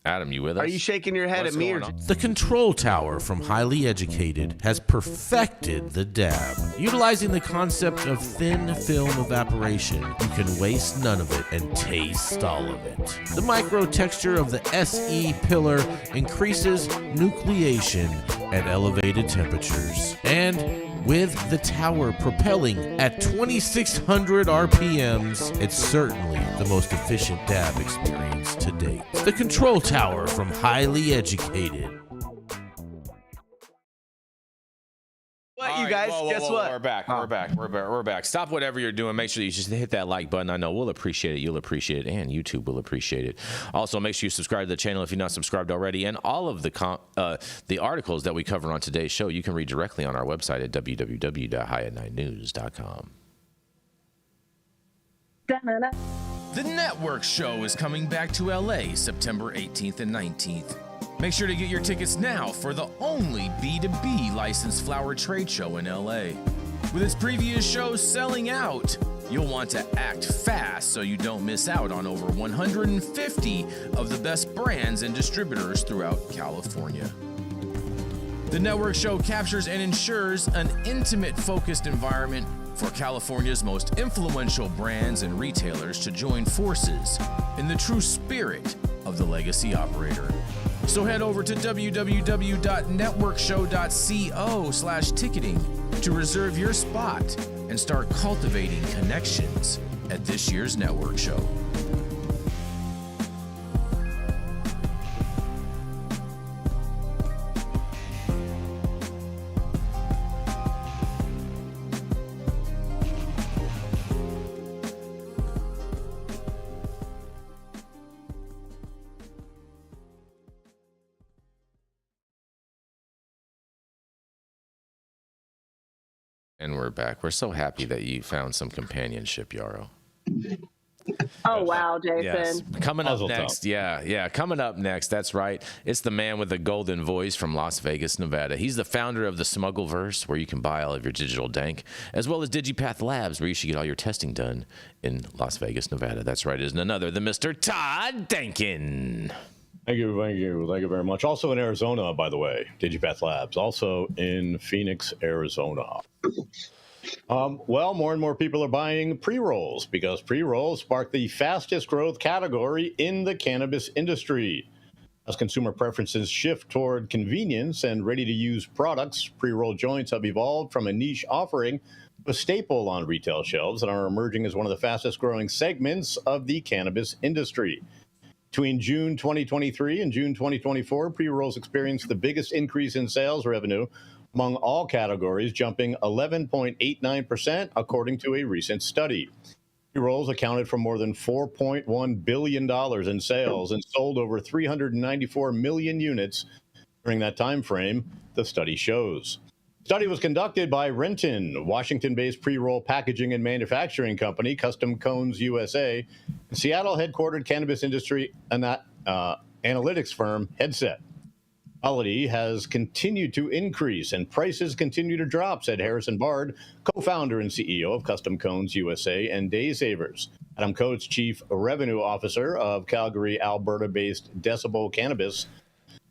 Adam, you with us? Are you shaking your head What's at me? going on? The control tower from Highly Educated has perfected the dab. Utilizing the concept of thin film evaporation, you can waste none of it and taste all of it. The micro texture of the SE pillar increases nucleation at elevated temperatures. And with the tower propelling at 2,600 RPMs, it's certainly the most efficient dab experience to date. The control tower from Highly Educated. What, All you right, guys? whoa, Guess what? We're back. We're back. Stop whatever you're doing. Make sure you just hit that like button. I know we'll appreciate it. You'll appreciate it, and YouTube will appreciate it. Also, make sure you subscribe to the channel if you're not subscribed already. And all of the articles that we cover on today's show, you can read directly on our website at www.highat9news.com. The Network Show is coming back to LA September 18th and 19th. Make sure to get your tickets now for the only B2B licensed flower trade show in LA. With its previous shows selling out, you'll want to act fast so you don't miss out on over 150 of the best brands and distributors throughout California. The Network Show captures and ensures an intimate, focused environment for California's most influential brands and retailers to join forces in the true spirit of the legacy operator. So head over to www.networkshow.co/ticketing to reserve your spot and start cultivating connections at this year's Network Show. And we're back. We're so happy that you found some companionship, Yarrow. Oh, wow, Jason. Yes. Coming up Puzzle next. Yeah. Coming up next. That's right. It's the man with the golden voice from Las Vegas, Nevada. He's the founder of the Smuggleverse, where you can buy all of your digital dank, as well as Digipath Labs, where you should get all your testing done in Las Vegas, Nevada. That's right. Isn't another the Mr. Todd Denkin. Thank you very much. Also in Arizona, by the way, Digipath Labs. Also in Phoenix, Arizona. Well, more and more people are buying pre-rolls because pre-rolls spark the fastest growth category in the cannabis industry. As consumer preferences shift toward convenience and ready-to-use products, pre-roll joints have evolved from a niche offering to a staple on retail shelves and are emerging as one of the fastest growing segments of the cannabis industry. Between June 2023 and June 2024, pre-rolls experienced the biggest increase in sales revenue among all categories, jumping 11.89%, according to a recent study. Pre-rolls accounted for more than $4.1 billion in sales and sold over 394 million units during that time frame, the study shows. The study was conducted by Renton, Washington-based pre-roll packaging and manufacturing company, Custom Cones USA, and Seattle-headquartered cannabis industry analytics firm Headset. Quality has continued to increase and prices continue to drop, said Harrison Bard, co-founder and CEO of Custom Cones USA and Day Savers. Adam Coates, chief revenue officer of Calgary, Alberta-based Decibel Cannabis,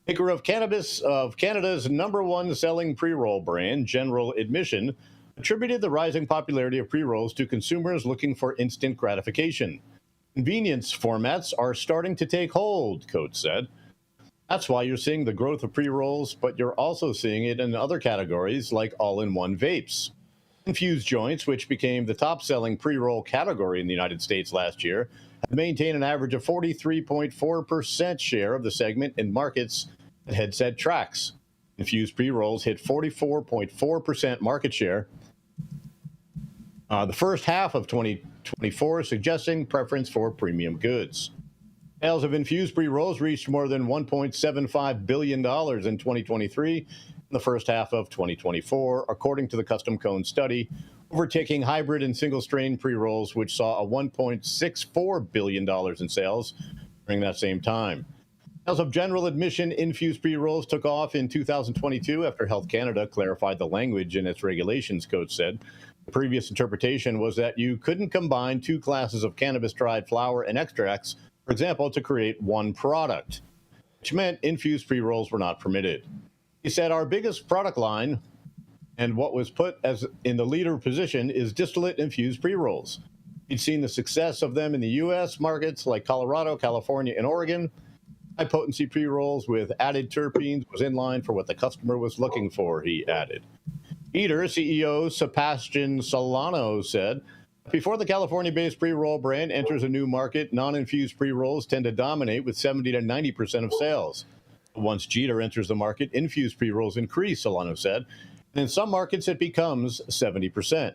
maker of cannabis of Canada's #1 selling pre-roll brand, General Admission, attributed the rising popularity of pre-rolls to consumers looking for instant gratification. Convenience formats are starting to take hold, Coates said. That's why you're seeing the growth of pre-rolls, but you're also seeing it in other categories like all-in-one vapes. Infused joints, which became the top-selling pre-roll category in the United States last year, have maintained an average of 43.4% share of the segment in markets that Headset tracks. Infused pre-rolls hit 44.4% market share the first half of 2024, suggesting preference for premium goods. Sales of infused pre-rolls reached more than $1.75 billion in 2023 in the first half of 2024, according to the Custom Cone study, overtaking hybrid and single-strain pre-rolls, which saw a $1.64 billion in sales during that same time. Sales of general admission infused pre-rolls took off in 2022 after Health Canada clarified the language in its regulations, Coach said. The previous interpretation was that you couldn't combine two classes of cannabis-dried flower and extracts, for example, to create one product, which meant infused pre-rolls were not permitted. He said, our biggest product line and what was put as in the leader position is distillate-infused pre-rolls. He'd seen the success of them in the U.S. markets like Colorado, California, and Oregon. High-potency pre-rolls with added terpenes was in line for what the customer was looking for, he added. Eater CEO Sebastian Solano said, before the California-based pre-roll brand enters a new market, non-infused pre-rolls tend to dominate with 70 to 90% of sales. Once Jeter enters the market, infused pre-rolls increase, Solano said, and in some markets it becomes 70%.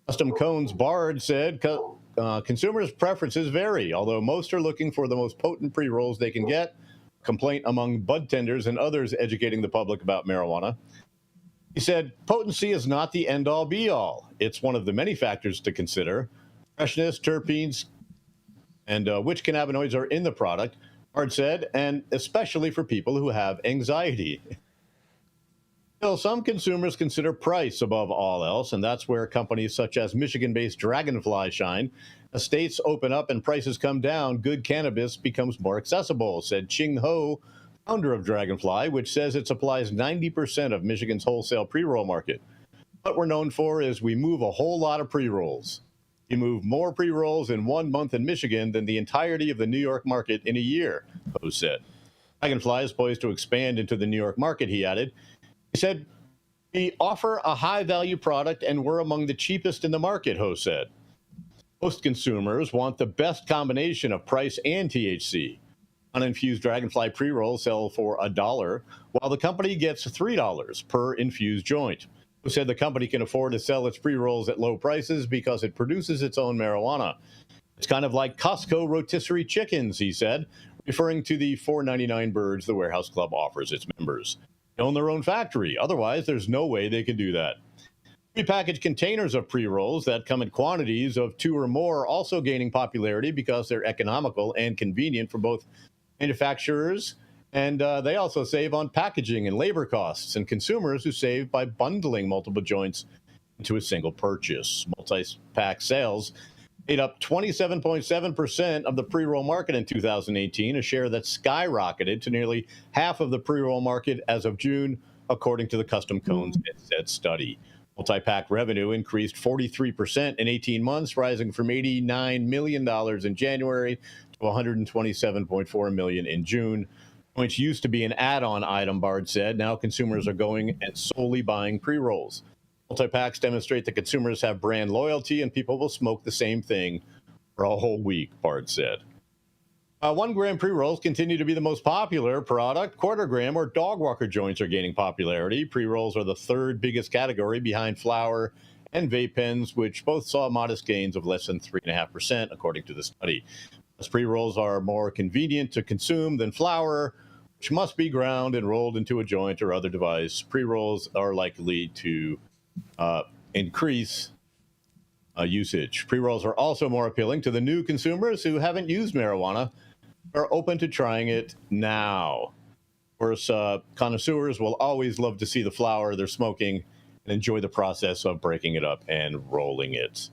Custom Cones Bard said consumers' preferences vary, although most are looking for the most potent pre-rolls they can get, complaint among bud tenders and others educating the public about marijuana. He said, potency is not the end-all, be-all. It's one of the many factors to consider. Freshness, terpenes, and which cannabinoids are in the product, Bard said, and especially for people who have anxiety. Still, some consumers consider price above all else, and that's where companies such as Michigan-based Dragonfly shine. As states open up and prices come down, good cannabis becomes more accessible, said Ching Ho, founder of Dragonfly, which says it supplies 90% of Michigan's wholesale pre-roll market. What we're known for is we move a whole lot of pre-rolls. You move more pre-rolls in 1 month in Michigan than the entirety of the New York market in a year, Ho said. Dragonfly is poised to expand into the New York market, he added. He said, we offer a high-value product and we're among the cheapest in the market, Ho said. Most consumers want the best combination of price and THC. Uninfused Dragonfly pre-rolls sell for $1, while the company gets $3 per infused joint. Who said the company can afford to sell its pre-rolls at low prices because it produces its own marijuana. It's kind of like Costco rotisserie chickens, he said, referring to the $4.99 birds the Warehouse Club offers its members. They own their own factory. Otherwise, there's no way they can do that. Prepackaged containers of pre-rolls that come in quantities of 2 or more are also gaining popularity because they're economical and convenient for both manufacturers, and they also save on packaging and labor costs, and consumers who save by bundling multiple joints into a single purchase. Multi-pack sales made up 27.7% of the pre-roll market in 2018, a share that skyrocketed to nearly half of the pre-roll market as of June, according to the Custom Cones study. Multi-pack revenue increased 43% in 18 months, rising from $89 million in January to $127.4 million in June. Joints used to be an add-on item, Bard said. Now consumers are going and solely buying pre-rolls. Multi-packs demonstrate that consumers have brand loyalty and people will smoke the same thing for a whole week, Bard said. 1 gram pre-rolls continue to be the most popular product. Quarter gram or dog walker joints are gaining popularity. Pre-rolls are the third biggest category behind flower and vape pens, which both saw modest gains of less than 3.5%, according to the study. As pre-rolls are more convenient to consume than flower, which must be ground and rolled into a joint or other device. Pre-rolls are likely to increase usage. Pre-rolls are also more appealing to the new consumers who haven't used marijuana or are open to trying it now. Of course, connoisseurs will always love to see the flower they're smoking and enjoy the process of breaking it up and rolling it.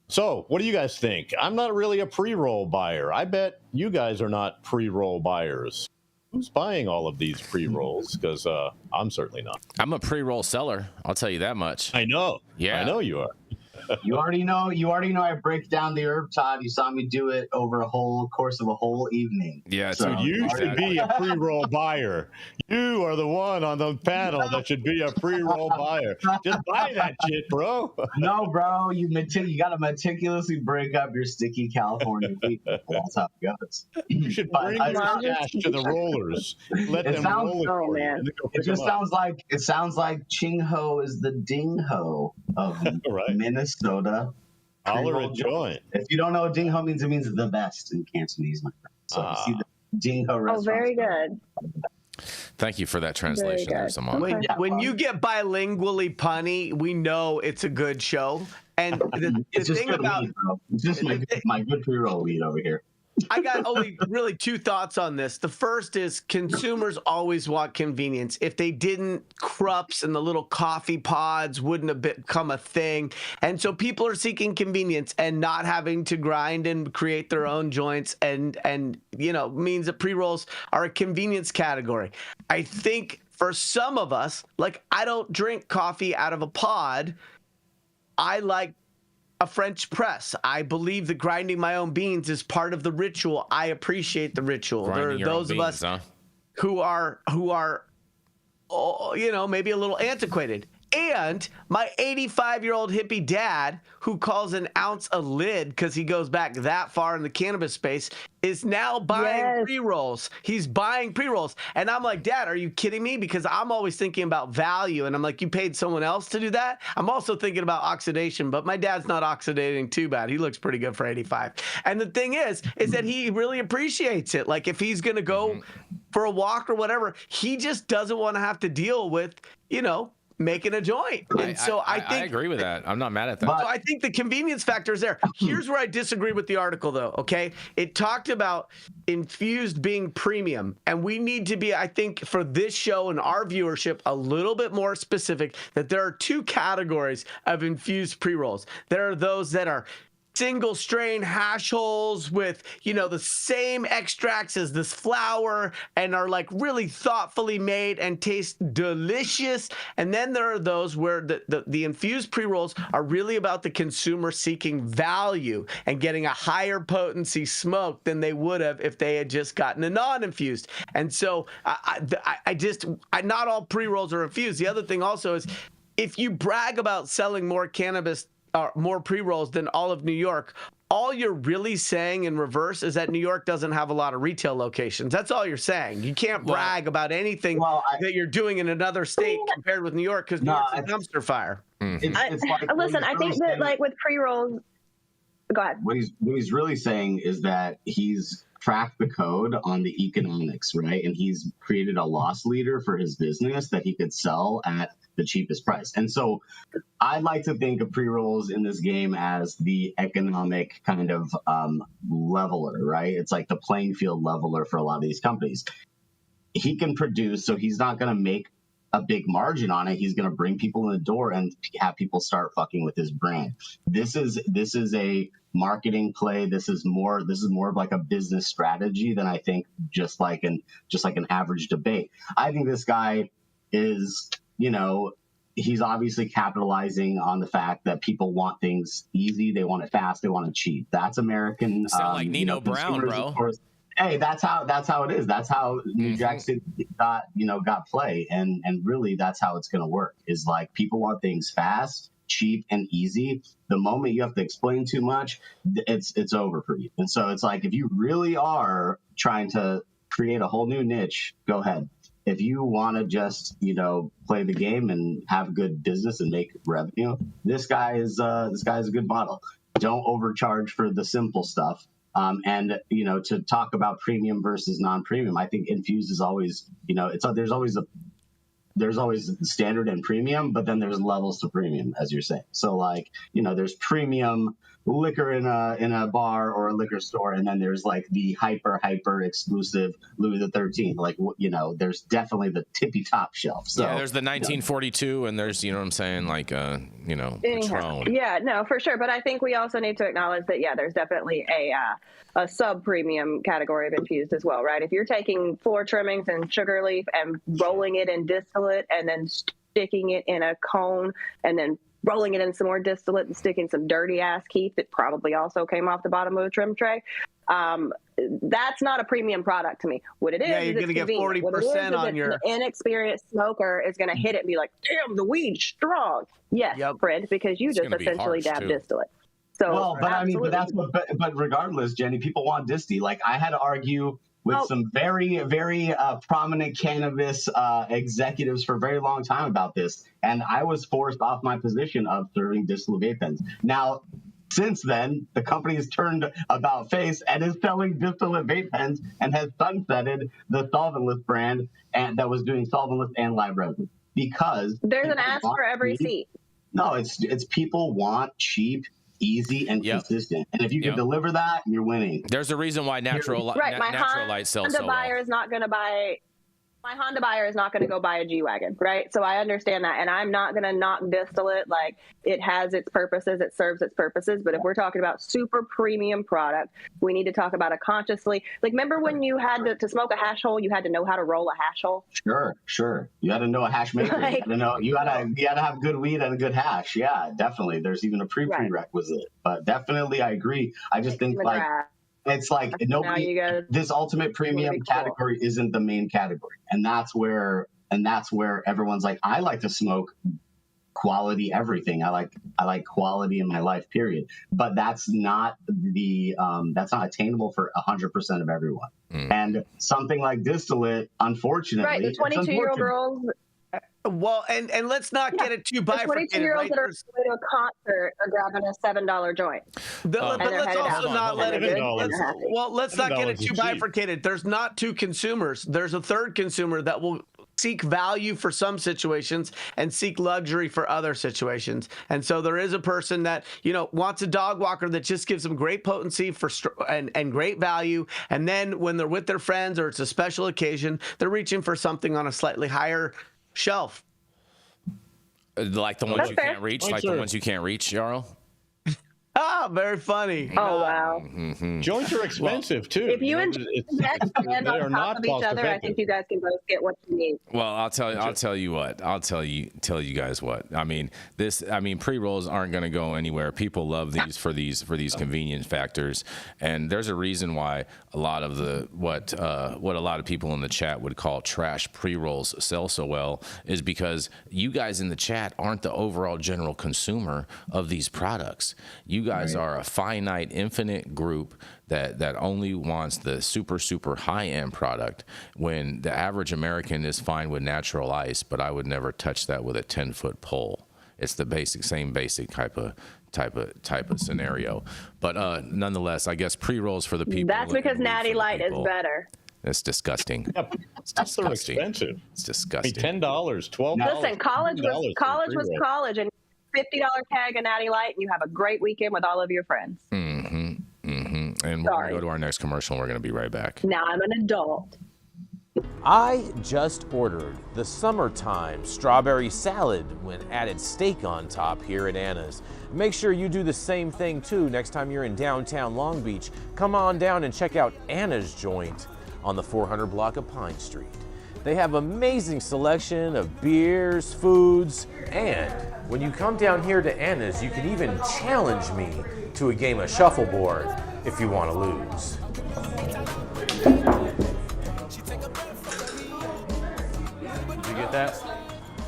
So, what do you guys think? I'm not really a pre-roll buyer. I bet you guys are not pre-roll buyers. Who's buying all of these pre-rolls? Because I'm certainly not. I'm a pre-roll seller. I'll tell you that much. I know. Yeah. I know you are. You already know I break down the herb, Todd. You saw me do it over a whole course of a whole evening. Yeah, so you should be a pre-roll buyer. You are the one on the panel that should be a pre-roll buyer. Just buy that shit, bro. No, bro. You got to meticulously break up your sticky California people. That's how it goes. You should bring your stash to the rollers. Let them roll it for you. It just sounds like Ching Ho is the ding ho of Right. Minnesota. Holler a joint. If you don't know what Ding Ho means, it means the best in Cantonese, my friend. So if you see the Ding Ho restaurant. Oh, very good. Thank you for that translation there, Saman. When you get bilingually punny, we know it's a good show. And the thing about weed, bro. It's just my good pre-roll weed over here. I got only really two thoughts on this. The first is consumers always want convenience. If they didn't, Krups and the little coffee pods wouldn't have become a thing. And so people are seeking convenience and not having to grind and create their own joints and you know, means that pre-rolls are a convenience category. I think for some of us, like I don't drink coffee out of a pod. I like a French press. I believe that grinding my own beans is part of the ritual. I appreciate the ritual. There are those of us who are, oh, you know, maybe a little antiquated. And my 85-year-old hippie dad, who calls an ounce a lid because he goes back that far in the cannabis space, is now buying pre-rolls. He's buying pre-rolls. And I'm like, Dad, are you kidding me? Because I'm always thinking about value. And I'm like, you paid someone else to do that? I'm also thinking about oxidation, but my dad's not oxidating too bad. He looks pretty good for 85. And the thing is that he really appreciates it. Like if he's going to go for a walk or whatever, he just doesn't want to have to deal with, you know, making a joint. And so I think I agree with that. I'm not mad at that. So I think the convenience factor is there. Here's where I disagree with the article though, okay? It talked about infused being premium, and we need to be, I think, for this show and our viewership, a little bit more specific that there are two categories of infused pre-rolls. There are those that are single strain hash holes with, you know, the same extracts as this flower and are like really thoughtfully made and taste delicious. And then there are those where the infused pre-rolls are really about the consumer seeking value and getting a higher potency smoke than they would have if they had just gotten a non-infused. And so not all pre-rolls are infused. The other thing also is if you brag about selling more cannabis more pre-rolls than all of New York, all you're really saying in reverse is that New York doesn't have a lot of retail locations. That's all you're saying. You can't brag about anything that you're doing in another state compared with New York because New York's a dumpster fire. Listen, I think that like with pre-rolls, go ahead. What he's really saying is that he's cracked the code on the economics, right? And he's created a loss leader for his business that he could sell at the cheapest price. And so I like to think of pre-rolls in this game as the economic kind of leveler, right? It's like the playing field leveler for a lot of these companies. He can produce, so he's not going to make a big margin on it. He's going to bring people in the door and have people start fucking with his brand. This is a marketing play. This is more of like a business strategy than I think just like an average debate. I think this guy is, you know, he's obviously capitalizing on the fact that people want things easy, they want it fast, they want it cheap. That's American. Sound like Nino Brown, bro. Hey, that's how it is. That's how New Jack City got play, and really that's how it's gonna work. Is like people want things fast, cheap, and easy. The moment you have to explain too much, it's over for you. And so it's like if you really are trying to create a whole new niche, go ahead. If you want to just, you know, play the game and have good business and make revenue, this guy is a good model. Don't overcharge for the simple stuff. And, you know, to talk about premium versus non-premium, I think infused is always, you know, there's always standard and premium, but then there's levels to premium, as you're saying. So like, you know, there's premium liquor in a bar or a liquor store, and then there's like the hyper exclusive Louis XIII. Like, you know, there's definitely the tippy top shelf. So, yeah, there's the 1942, and there's, you know what I'm saying, like you know, Patron. Yeah, no, for sure. But I think we also need to acknowledge that there's definitely a sub premium category of infused as well, right? If you're taking floor trimmings and sugar leaf and rolling it in distillate and then sticking it in a cone and then rolling it in some more distillate and sticking some dirty ass keef that probably also came off the bottom of a trim tray. That's not a premium product to me. What it is, you're going to get 40% on your. The inexperienced smoker is going to hit it and be like, "Damn, the weed's strong." Yes, Fred, because you just essentially dabbed distillate. So, but regardless, Jenny, people want disty. Like I had to argue with some very, very prominent cannabis executives for a very long time about this. And I was forced off my position of serving distillate vape pens. Now, since then, the company has turned about face and is selling distillate vape pens and has sunsetted the solventless brand and that was doing solventless and live resin because there's an ask for every seat. No, it's people want cheap, easy, and consistent. And if you can deliver that, you're winning. There's a reason why natural light sells so well. My Honda buyer is not going to go buy a G-Wagon, right? So I understand that. And I'm not going to knock distillate. Like, it has its purposes. It serves its purposes. But if we're talking about super premium product, we need to talk about it consciously. Like, remember when you had to smoke a hash hole, you had to know how to roll a hash hole? Sure. You had to know a hash maker. Like, you gotta have good weed and a good hash. Yeah, definitely. There's even a prerequisite. But definitely, I agree. I just think, like, it's like nobody. This ultimate premium category isn't the main category, and that's where everyone's like, I like to smoke quality everything. I like quality in my life, period. But that's not attainable for 100% of everyone. And something like distillate, unfortunately, the 22-year-old girls. Well, and let's not get it too bifurcated. 22-year-olds that are going to a concert are grabbing a $7 joint. But let's also not let it. Let's not get it too bifurcated. There's not two consumers. There's a third consumer that will seek value for some situations and seek luxury for other situations. And so there is a person that, wants a dog walker that just gives them great potency and great value. And then when they're with their friends or it's a special occasion, they're reaching for something on a slightly higher shelf. Like the ones you can't reach? Like the ones you can't reach, Yarrow? Very funny. Oh, wow. Mm-hmm. Joints are expensive, too. If you and stand on top of each other, I think you guys can both get what you need. Well, I'll tell you you guys what. I mean, pre-rolls aren't going to go anywhere. People love these for these convenience factors. And there's a reason why a lot of what a lot of people in the chat would call trash pre-rolls sell so well is because you guys in the chat aren't the overall general consumer of these products. You guys are a finite, infinite group that only wants the super, super high-end product when the average American is fine with natural ice, but I would never touch that with a 10-foot pole. It's the same basic type of scenario. But nonetheless, I guess pre-rolls for the people. That's because Natty Light is better. It's disgusting. Yeah, it's disgusting. Expensive. It's disgusting. $10, $12. Listen, college was college, and $50 keg of Natty Light, and you have a great weekend with all of your friends. And we're going to go to our next commercial, and we're going to be right back. Now I'm an adult. I just ordered the summertime strawberry salad when added steak on top here at Anna's. Make sure you do the same thing too next time you're in downtown Long Beach. Come on down and check out Anna's joint on the 400 block of Pine Street. They have amazing selection of beers, foods, and when you come down here to Anna's, you can even challenge me to a game of shuffleboard if you want to lose. Did you get that?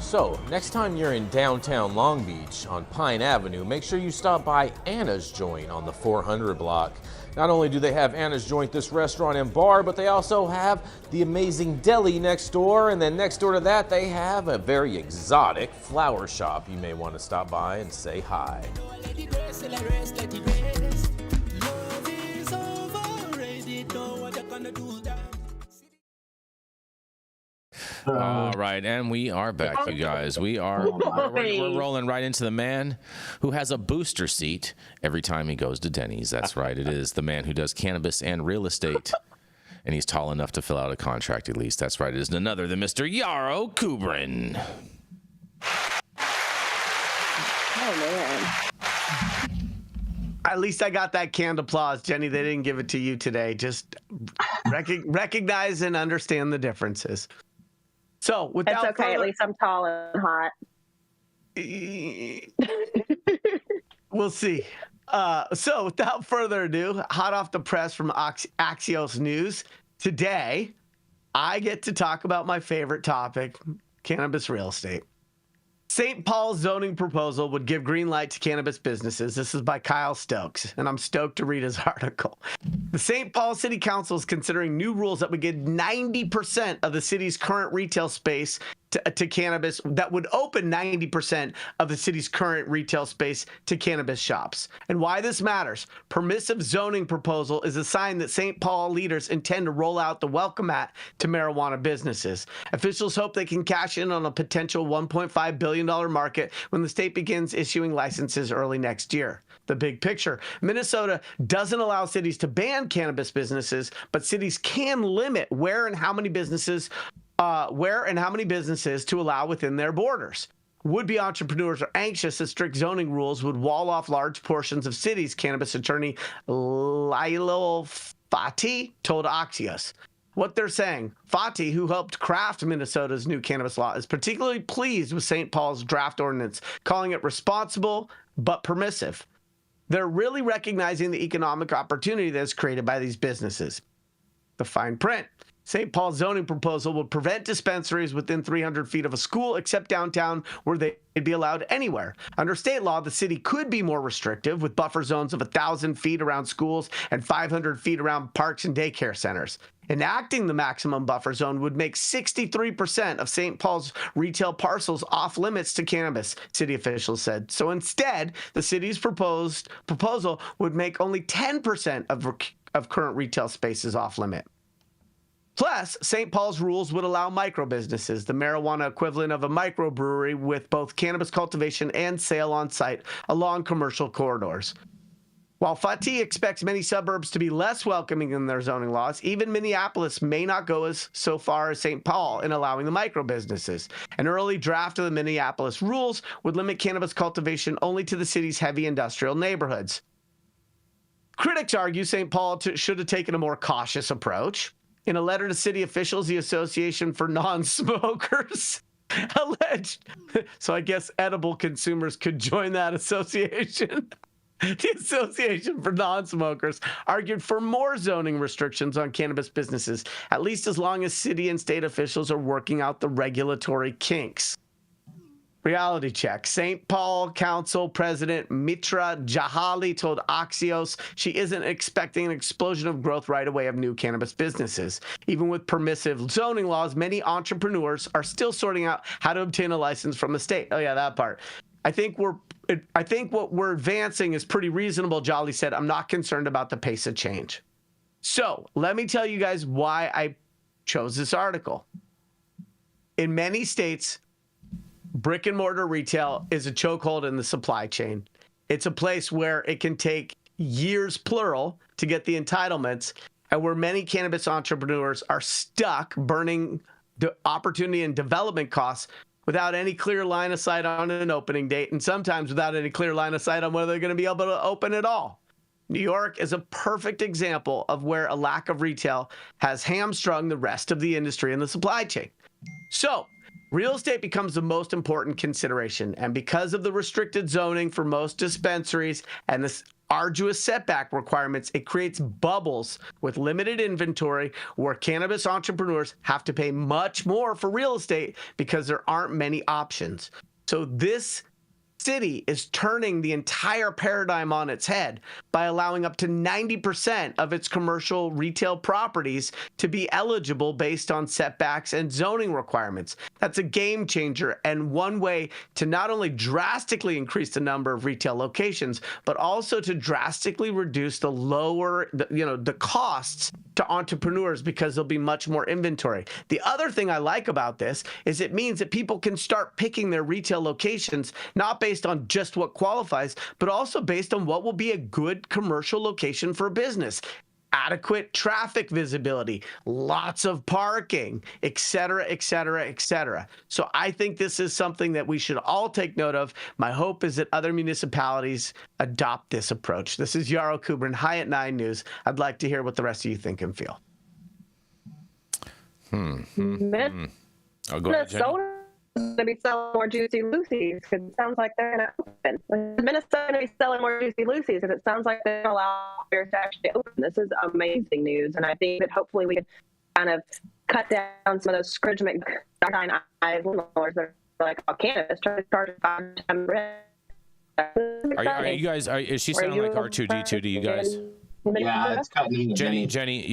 So, next time you're in downtown Long Beach on Pine Avenue, make sure you stop by Anna's Joint on the 400 block. Not only do they have Anna's Joint, this restaurant and bar, but they also have the amazing deli next door, and then next door to that they have a very exotic flower shop. You may want to stop by and say hi. All right, and we are back, you guys. We're rolling right into the man who has a booster seat every time he goes to Denny's. That's right. It is the man who does cannabis and real estate, and he's tall enough to fill out a contract at least. That's right. It is none other than Mr. Yarrow Kubrin. Oh, man. At least I got that canned applause, Jenny. They didn't give it to you today. Just recognize and understand the differences. So without it's okay. At least I'm tall and hot. We'll see. So without further ado, hot off the press from Axios News, today I get to talk about my favorite topic, cannabis real estate. St. Paul's zoning proposal would give green light to cannabis businesses. This is by Kyle Stokes, and I'm stoked to read his article. The St. Paul City Council is considering new rules that would give 90% of the city's current retail space to cannabis, that would open 90% of the city's current retail space to cannabis shops. And why this matters: permissive zoning proposal is a sign that St. Paul leaders intend to roll out the welcome mat to marijuana businesses. Officials hope they can cash in on a potential $1.5 billion market when the state begins issuing licenses early next year. The big picture: Minnesota doesn't allow cities to ban cannabis businesses, but cities can limit where and how many businesses to allow within their borders. Would-be entrepreneurs are anxious that strict zoning rules would wall off large portions of cities, cannabis attorney Lilo Fati told Axios. What they're saying: Fati, who helped craft Minnesota's new cannabis law, is particularly pleased with St. Paul's draft ordinance, calling it responsible but permissive. They're really recognizing the economic opportunity that's created by these businesses. The fine print: St. Paul's zoning proposal would prevent dispensaries within 300 feet of a school, except downtown, where they'd be allowed anywhere. Under state law, the city could be more restrictive, with buffer zones of 1,000 feet around schools and 500 feet around parks and daycare centers. Enacting the maximum buffer zone would make 63% of St. Paul's retail parcels off limits to cannabis, city officials said. So instead, the city's proposal would make only 10% of current retail spaces off limit. Plus, St. Paul's rules would allow micro businesses, the marijuana equivalent of a microbrewery, with both cannabis cultivation and sale on site along commercial corridors. While Fatih expects many suburbs to be less welcoming in their zoning laws, even Minneapolis may not go so far as St. Paul in allowing the micro businesses. An early draft of the Minneapolis rules would limit cannabis cultivation only to the city's heavy industrial neighborhoods. Critics argue St. Paul should have taken a more cautious approach. In a letter to city officials, the Association for Non-Smokers alleged, so I guess edible consumers could join that association. The Association for Non-Smokers argued for more zoning restrictions on cannabis businesses, at least as long as city and state officials are working out the regulatory kinks. Reality check: St. Paul Council President Mitra Jahali told Axios she isn't expecting an explosion of growth right away of new cannabis businesses. Even with permissive zoning laws, many entrepreneurs are still sorting out how to obtain a license from the state. Oh yeah, that part. I think what we're advancing is pretty reasonable, Jolly said. I'm not concerned about the pace of change. So let me tell you guys why I chose this article. In many states, brick and mortar retail is a chokehold in the supply chain. It's a place where it can take years, plural, to get the entitlements, and where many cannabis entrepreneurs are stuck burning the opportunity and development costs without any clear line of sight on an opening date, and sometimes without any clear line of sight on whether they're going to be able to open at all. New York is a perfect example of where a lack of retail has hamstrung the rest of the industry and the supply chain. So, real estate becomes the most important consideration, and because of the restricted zoning for most dispensaries and the arduous setback requirements, it creates bubbles with limited inventory where cannabis entrepreneurs have to pay much more for real estate because there aren't many options. So this city is turning the entire paradigm on its head by allowing up to 90% of its commercial retail properties to be eligible based on setbacks and zoning requirements. That's a game changer, and one way to not only drastically increase the number of retail locations, but also to drastically reduce the costs to entrepreneurs, because there'll be much more inventory. The other thing I like about this is it means that people can start picking their retail locations not based on just what qualifies, but also based on what will be a good commercial location for a business. Adequate traffic visibility, lots of parking, et cetera, et cetera, et cetera. So I think this is something that we should all take note of. My hope is that other municipalities adopt this approach. This is Yarrow Kubrin, High at 9 News. I'd like to hear what the rest of you think and feel. Oh, go ahead, Jenny. Going to be selling more Juicy Lucy's because it sounds like they're going to open. Minnesota going to be selling more Juicy Lucy's because it sounds like they're going to allow beers to actually open. This is amazing news, and I think that hopefully we can kind of cut down some of those Scrooge McDuck eyes landlords that are like, oh, cannabis, try to charge 5 times rent. Are you guys? Is she sounding like R2D2 to you guys? Yeah, it's cutting. Jenny,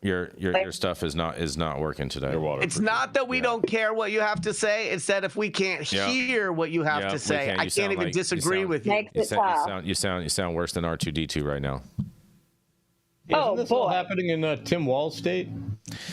your stuff is not working today. It's not that we don't care what you have to say. It's that if we can't hear what you have to say, I can't even disagree with you. You sound worse than R2D2 right now. Isn't this all happening in Tim Wall's state?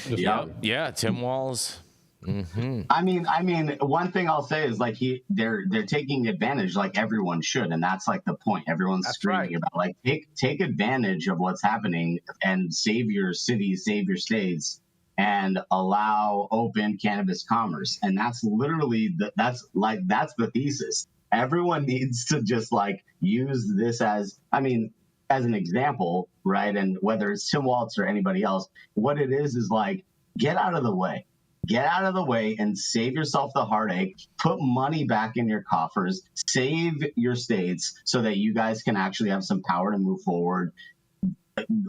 Yeah, Tim Wall's. Mm-hmm. I mean, one thing I'll say is like they're taking advantage, like everyone should, and that's like the point. Everyone's screaming about like take advantage of what's happening and save your cities, save your states, and allow open cannabis commerce. And that's literally that's the thesis. Everyone needs to just like use this as an example, right? And whether it's Tim Waltz or anybody else, what it is like get out of the way. Get out of the way and save yourself the heartache, put money back in your coffers, save your states so that you guys can actually have some power to move forward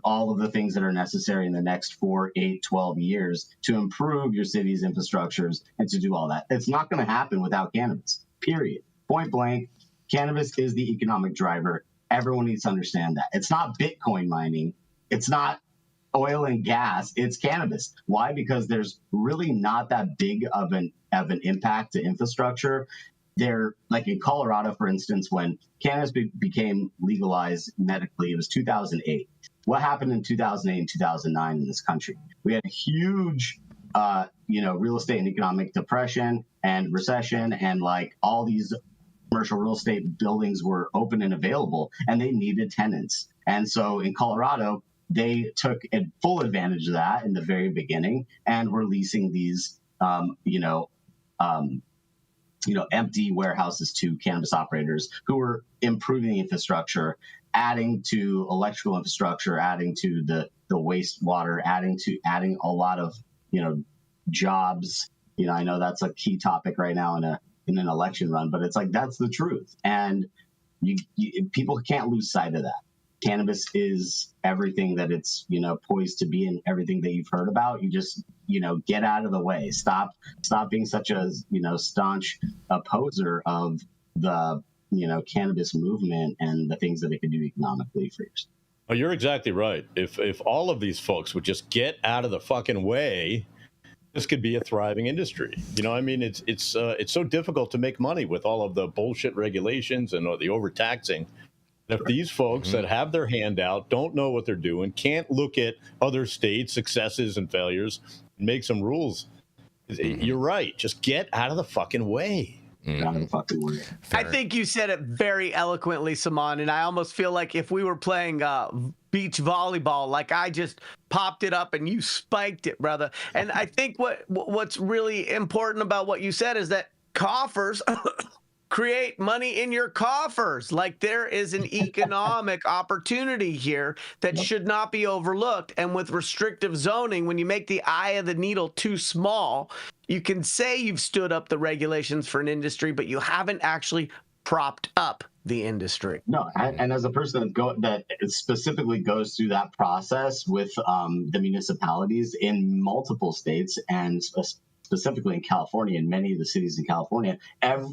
all of the things that are necessary in the next 4, 8, 12 years to improve your city's infrastructures and to do all that. It's not going to happen without cannabis, period. Point blank, cannabis is the economic driver. Everyone needs to understand that. It's not Bitcoin mining. It's not oil and gas, it's cannabis. Why? Because there's really not that big of an impact to infrastructure. They're like in Colorado, for instance, when cannabis became legalized medically, it was 2008. What happened in 2008 and 2009 in this country? We had a huge, real estate and economic depression and recession, and like all these commercial real estate buildings were open and available, and they needed tenants. And so in Colorado, they took full advantage of that in the very beginning and were leasing these, empty warehouses to cannabis operators who were improving the infrastructure, adding to electrical infrastructure, adding to the wastewater, adding a lot of, jobs. I know that's a key topic right now in an election run, but it's like, that's the truth. And people can't lose sight of that. Cannabis is everything that it's, poised to be and everything that you've heard about. You just, get out of the way. Stop being such a, staunch opposer of the, cannabis movement and the things that it can do economically for yourself. Oh, you're exactly right. If all of these folks would just get out of the fucking way, this could be a thriving industry. It's so difficult to make money with all of the bullshit regulations and the overtaxing. If these folks that have their hand out, don't know what they're doing, can't look at other states' successes and failures, and make some rules, you're right. Just get out of the fucking way. Out of the fucking way. I think you said it very eloquently, Saman, and I almost feel like if we were playing beach volleyball, like I just popped it up and you spiked it, brother. And I think what's really important about what you said is that coffers create money in your coffers. Like there is an economic opportunity here that should not be overlooked. And with restrictive zoning, when you make the eye of the needle too small, you can say you've stood up the regulations for an industry, but you haven't actually propped up the industry. No, and as a person that specifically goes through that process with the municipalities in multiple states and specifically in California, in many of the cities in California,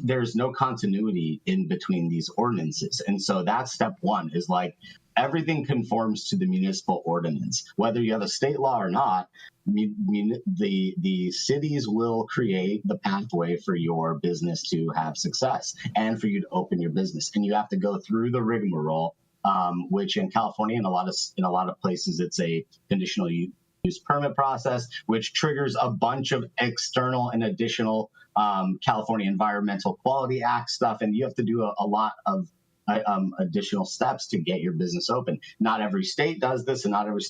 there's no continuity in between these ordinances. And so that's step one, is like everything conforms to the municipal ordinance. Whether you have a state law or not, the cities will create the pathway for your business to have success and for you to open your business. And you have to go through the rigmarole, which in California and in a lot of places, it's a conditional use permit process, which triggers a bunch of external and additional California Environmental Quality Act stuff. And you have to do a lot of additional steps to get your business open. Not every state does this, and not every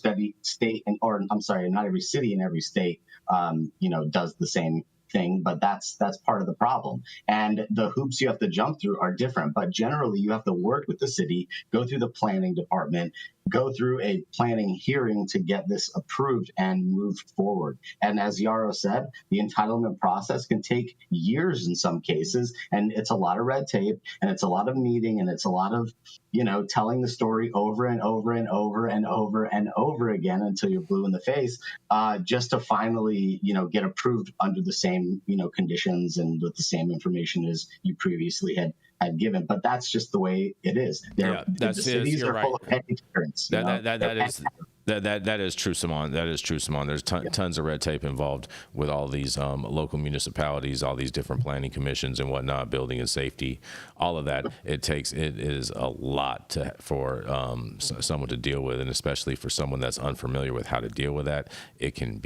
not every city in every state, does the same thing, but that's part of the problem. And the hoops you have to jump through are different, but generally you have to work with the city, go through the planning department, go through a planning hearing to get this approved and moved forward. And as Yarrow said, the entitlement process can take years in some cases, and it's a lot of red tape, and it's a lot of meeting, and it's a lot of, telling the story over and over and over and over and over again until you're blue in the face, just to finally, get approved under the same, conditions and with the same information as you previously had had given, but that's just the way it is. The cities are full of petty tyrants. That is true, Saman. That is true, Saman. There's tons of red tape involved with all these local municipalities, all these different planning commissions and whatnot, building and safety, all of that. It is a lot for someone to deal with, and especially for someone that's unfamiliar with how to deal with that. It can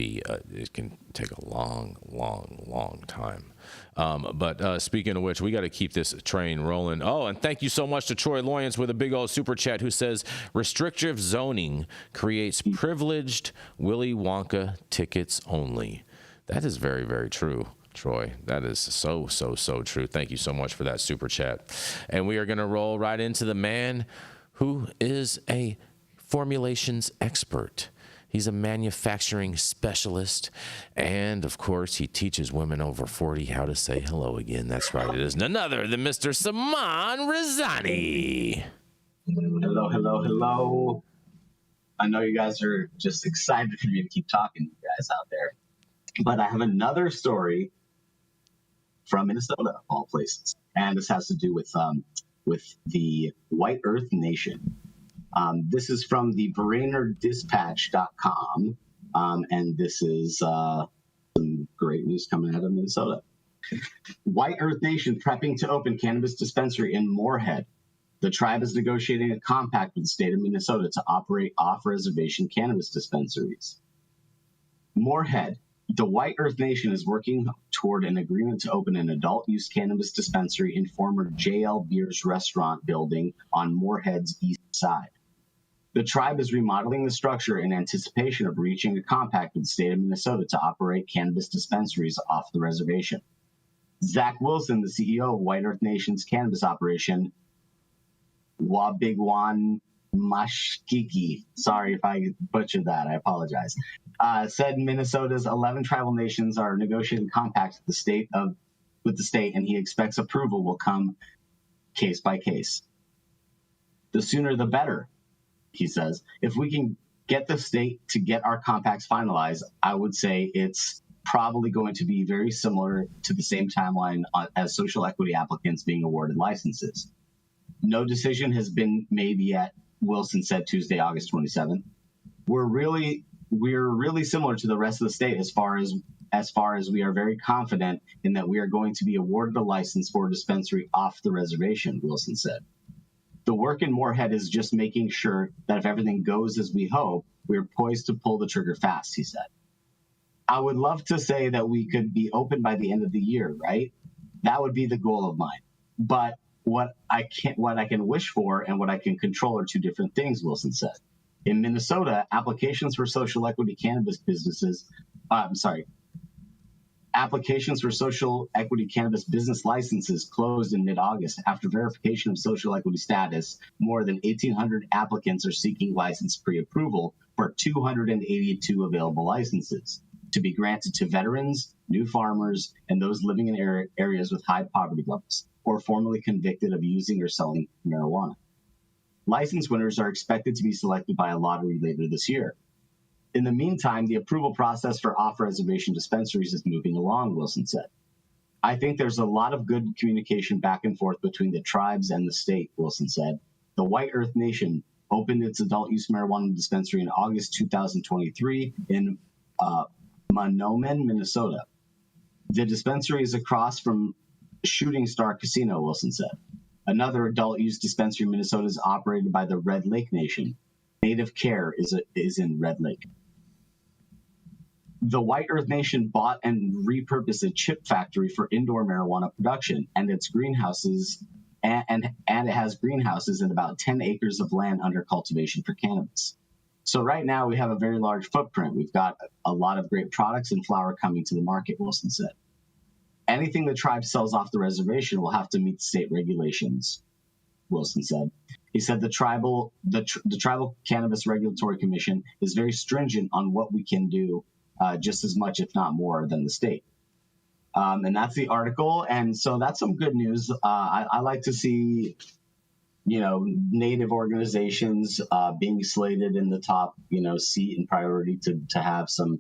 take a long time. But speaking of which, we got to keep this train rolling. Oh, and thank you so much to Troy Loyance with a big old super chat who says restrictive zoning creates privileged Willy Wonka tickets only. That is very, very true, Troy. That is so true. Thank you so much for that super chat. And we are going to roll right into the man who is a formulations expert. He's a manufacturing specialist, and of course, he teaches women over 40 how to say hello again. That's right, it is none other than Mr. Saman Razani. Hello. I know you guys are just excited for me to keep talking to you guys out there, but I have another story from Minnesota, of all places, and this has to do with the White Earth Nation. This is from the BrainerdDispatch.com, and this is some great news coming out of Minnesota. White Earth Nation prepping to open cannabis dispensary in Moorhead. The tribe is negotiating a compact with the state of Minnesota to operate off-reservation cannabis dispensaries. Moorhead. The White Earth Nation is working toward an agreement to open an adult-use cannabis dispensary in former JL Beers restaurant building on Moorhead's east side. The tribe is remodeling the structure in anticipation of reaching a compact with the state of Minnesota to operate cannabis dispensaries off the reservation. Zach Wilson, the CEO of White Earth Nation's cannabis operation, Wabigwan Mashkiki, sorry if I butchered that, I apologize, said Minnesota's 11 tribal nations are negotiating compacts with the state, and he expects approval will come case by case. The sooner the better, he says. If we can get the state to get our compacts finalized, I would say it's probably going to be very similar to the same timeline as social equity applicants being awarded licenses. No decision has been made yet, Wilson said Tuesday, August 27th. We're really similar to the rest of the state as far as we are very confident in that we are going to be awarded a license for a dispensary off the reservation, Wilson said. The work in Moorhead is just making sure that if everything goes as we hope, we're poised to pull the trigger fast, he said. I would love to say that we could be open by the end of the year, right? That would be the goal of mine. But what I can wish for and what I can control are two different things, Wilson said. In Minnesota, applications for social equity cannabis business licenses closed in mid-August. After verification of social equity status, more than 1,800 applicants are seeking license pre-approval for 282 available licenses to be granted to veterans, new farmers, and those living in areas with high poverty levels or formerly convicted of using or selling marijuana. License winners are expected to be selected by a lottery later this year. In the meantime, the approval process for off-reservation dispensaries is moving along, Wilson said. I think there's a lot of good communication back and forth between the tribes and the state, Wilson said. The White Earth Nation opened its adult-use marijuana dispensary in August 2023 in Mahnomen, Minnesota. The dispensary is across from Shooting Star Casino, Wilson said. Another adult-use dispensary in Minnesota is operated by the Red Lake Nation. Native Care is in Red Lake. The White Earth Nation bought and repurposed a chip factory for indoor marijuana production, and its greenhouses and it has greenhouses and about 10 acres of land under cultivation for cannabis. So right now we have a very large footprint. We've got a lot of great products and flower coming to the market, Wilson said. Anything the tribe sells off the reservation will have to meet state regulations, Wilson said. He said the Tribal Cannabis Regulatory Commission is very stringent on what we can do, just as much, if not more, than the state. And that's the article. And so that's some good news. I like to see, Native organizations being slated in the top, seat and priority to have some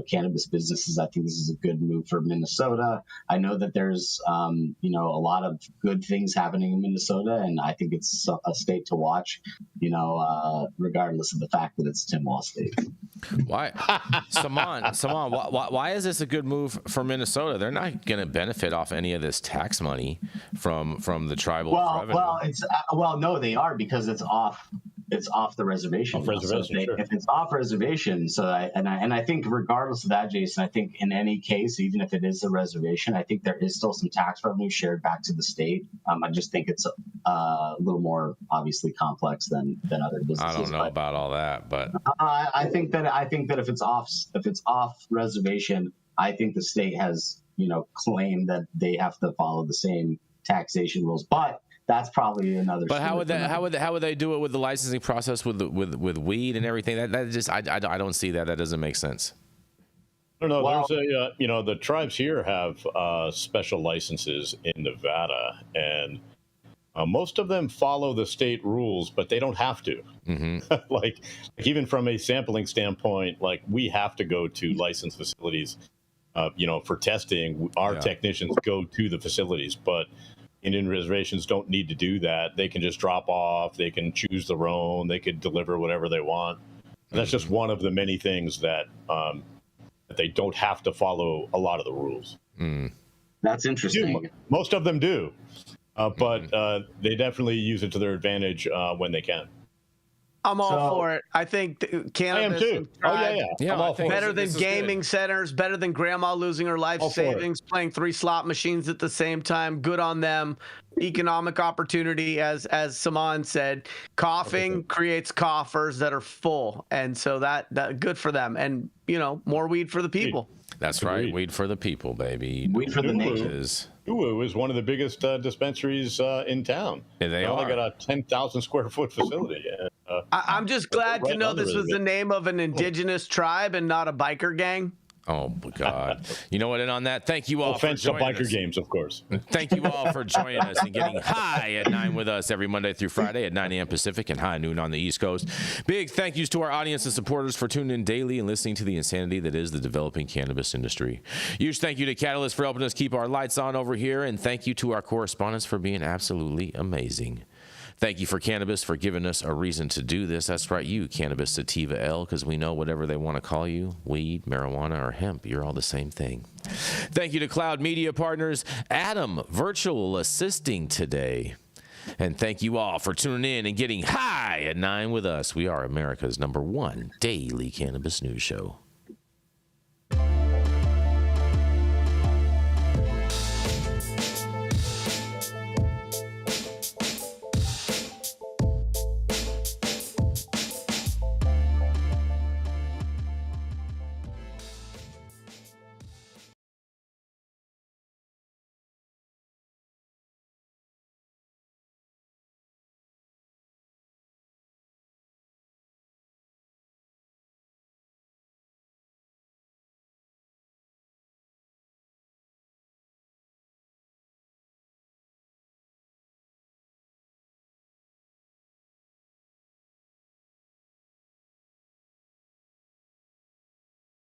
cannabis businesses. I think this is a good move for Minnesota. I know that there's, a lot of good things happening in Minnesota, and I think it's a state to watch, regardless of the fact that it's Tim Wall State. Why, Saman, why is this a good move for Minnesota? They're not going to benefit off any of this tax money from the tribal revenue. No, they are, because it's off the reservation. If it's off reservation, I think regardless of that, Jason, I think in any case, even if it is a reservation, I think there is still some tax revenue shared back to the state. I just think it's a little more obviously complex than other businesses. I don't know about all that, but I think that if it's off reservation, I think the state has claimed that they have to follow the same taxation rules, but that's probably another. But how would they do it with the licensing process with weed and everything? That just I don't see that. That doesn't make sense. I don't know. Well, there's the tribes here have special licenses in Nevada, and most of them follow the state rules, but they don't have to. Mm-hmm. like even from a sampling standpoint, like we have to go to licensed facilities, for testing. Our technicians go to the facilities, but Indian reservations don't need to do that. They can just drop off. They can choose their own. They could deliver whatever they want. And that's just one of the many things that they don't have to follow a lot of the rules. That's interesting. Most of them do, but they definitely use it to their advantage when they can. I'm all for it. I think cannabis. I am too. I'm all for it. Better than gaming centers, better than grandma losing her life savings, playing 3 slot machines at the same time. Good on them. Economic opportunity, as Saman said. Coughing creates coffers that are full, and so that good for them. And more weed for the people. That's right. Weed for the people, baby. Weed for the nation. Uwu is one of the biggest dispensaries in town. Yeah, they only are. got a 10,000 square foot facility. I'm just glad to know this was the name of an indigenous tribe and not a biker gang. Oh, my God. You know what? And on that, thank you all for joining biker us. games, of course. Thank you all for joining us and getting high at 9 with us every Monday through Friday at 9 a.m. Pacific and high noon on the East Coast. Big thank yous to our audience and supporters for tuning in daily and listening to the insanity that is the developing cannabis industry. Huge thank you to Catalyst for helping us keep our lights on over here, and thank you to our correspondents for being absolutely amazing. Thank you for Cannabis for giving us a reason to do this. That's right, you, Cannabis Sativa L, because we know whatever they want to call you, weed, marijuana, or hemp, you're all the same thing. Thank you to Cloud Media Partners, Adam, virtual assisting today. And thank you all for tuning in and getting high at 9 with us. We are America's #1 daily cannabis news show.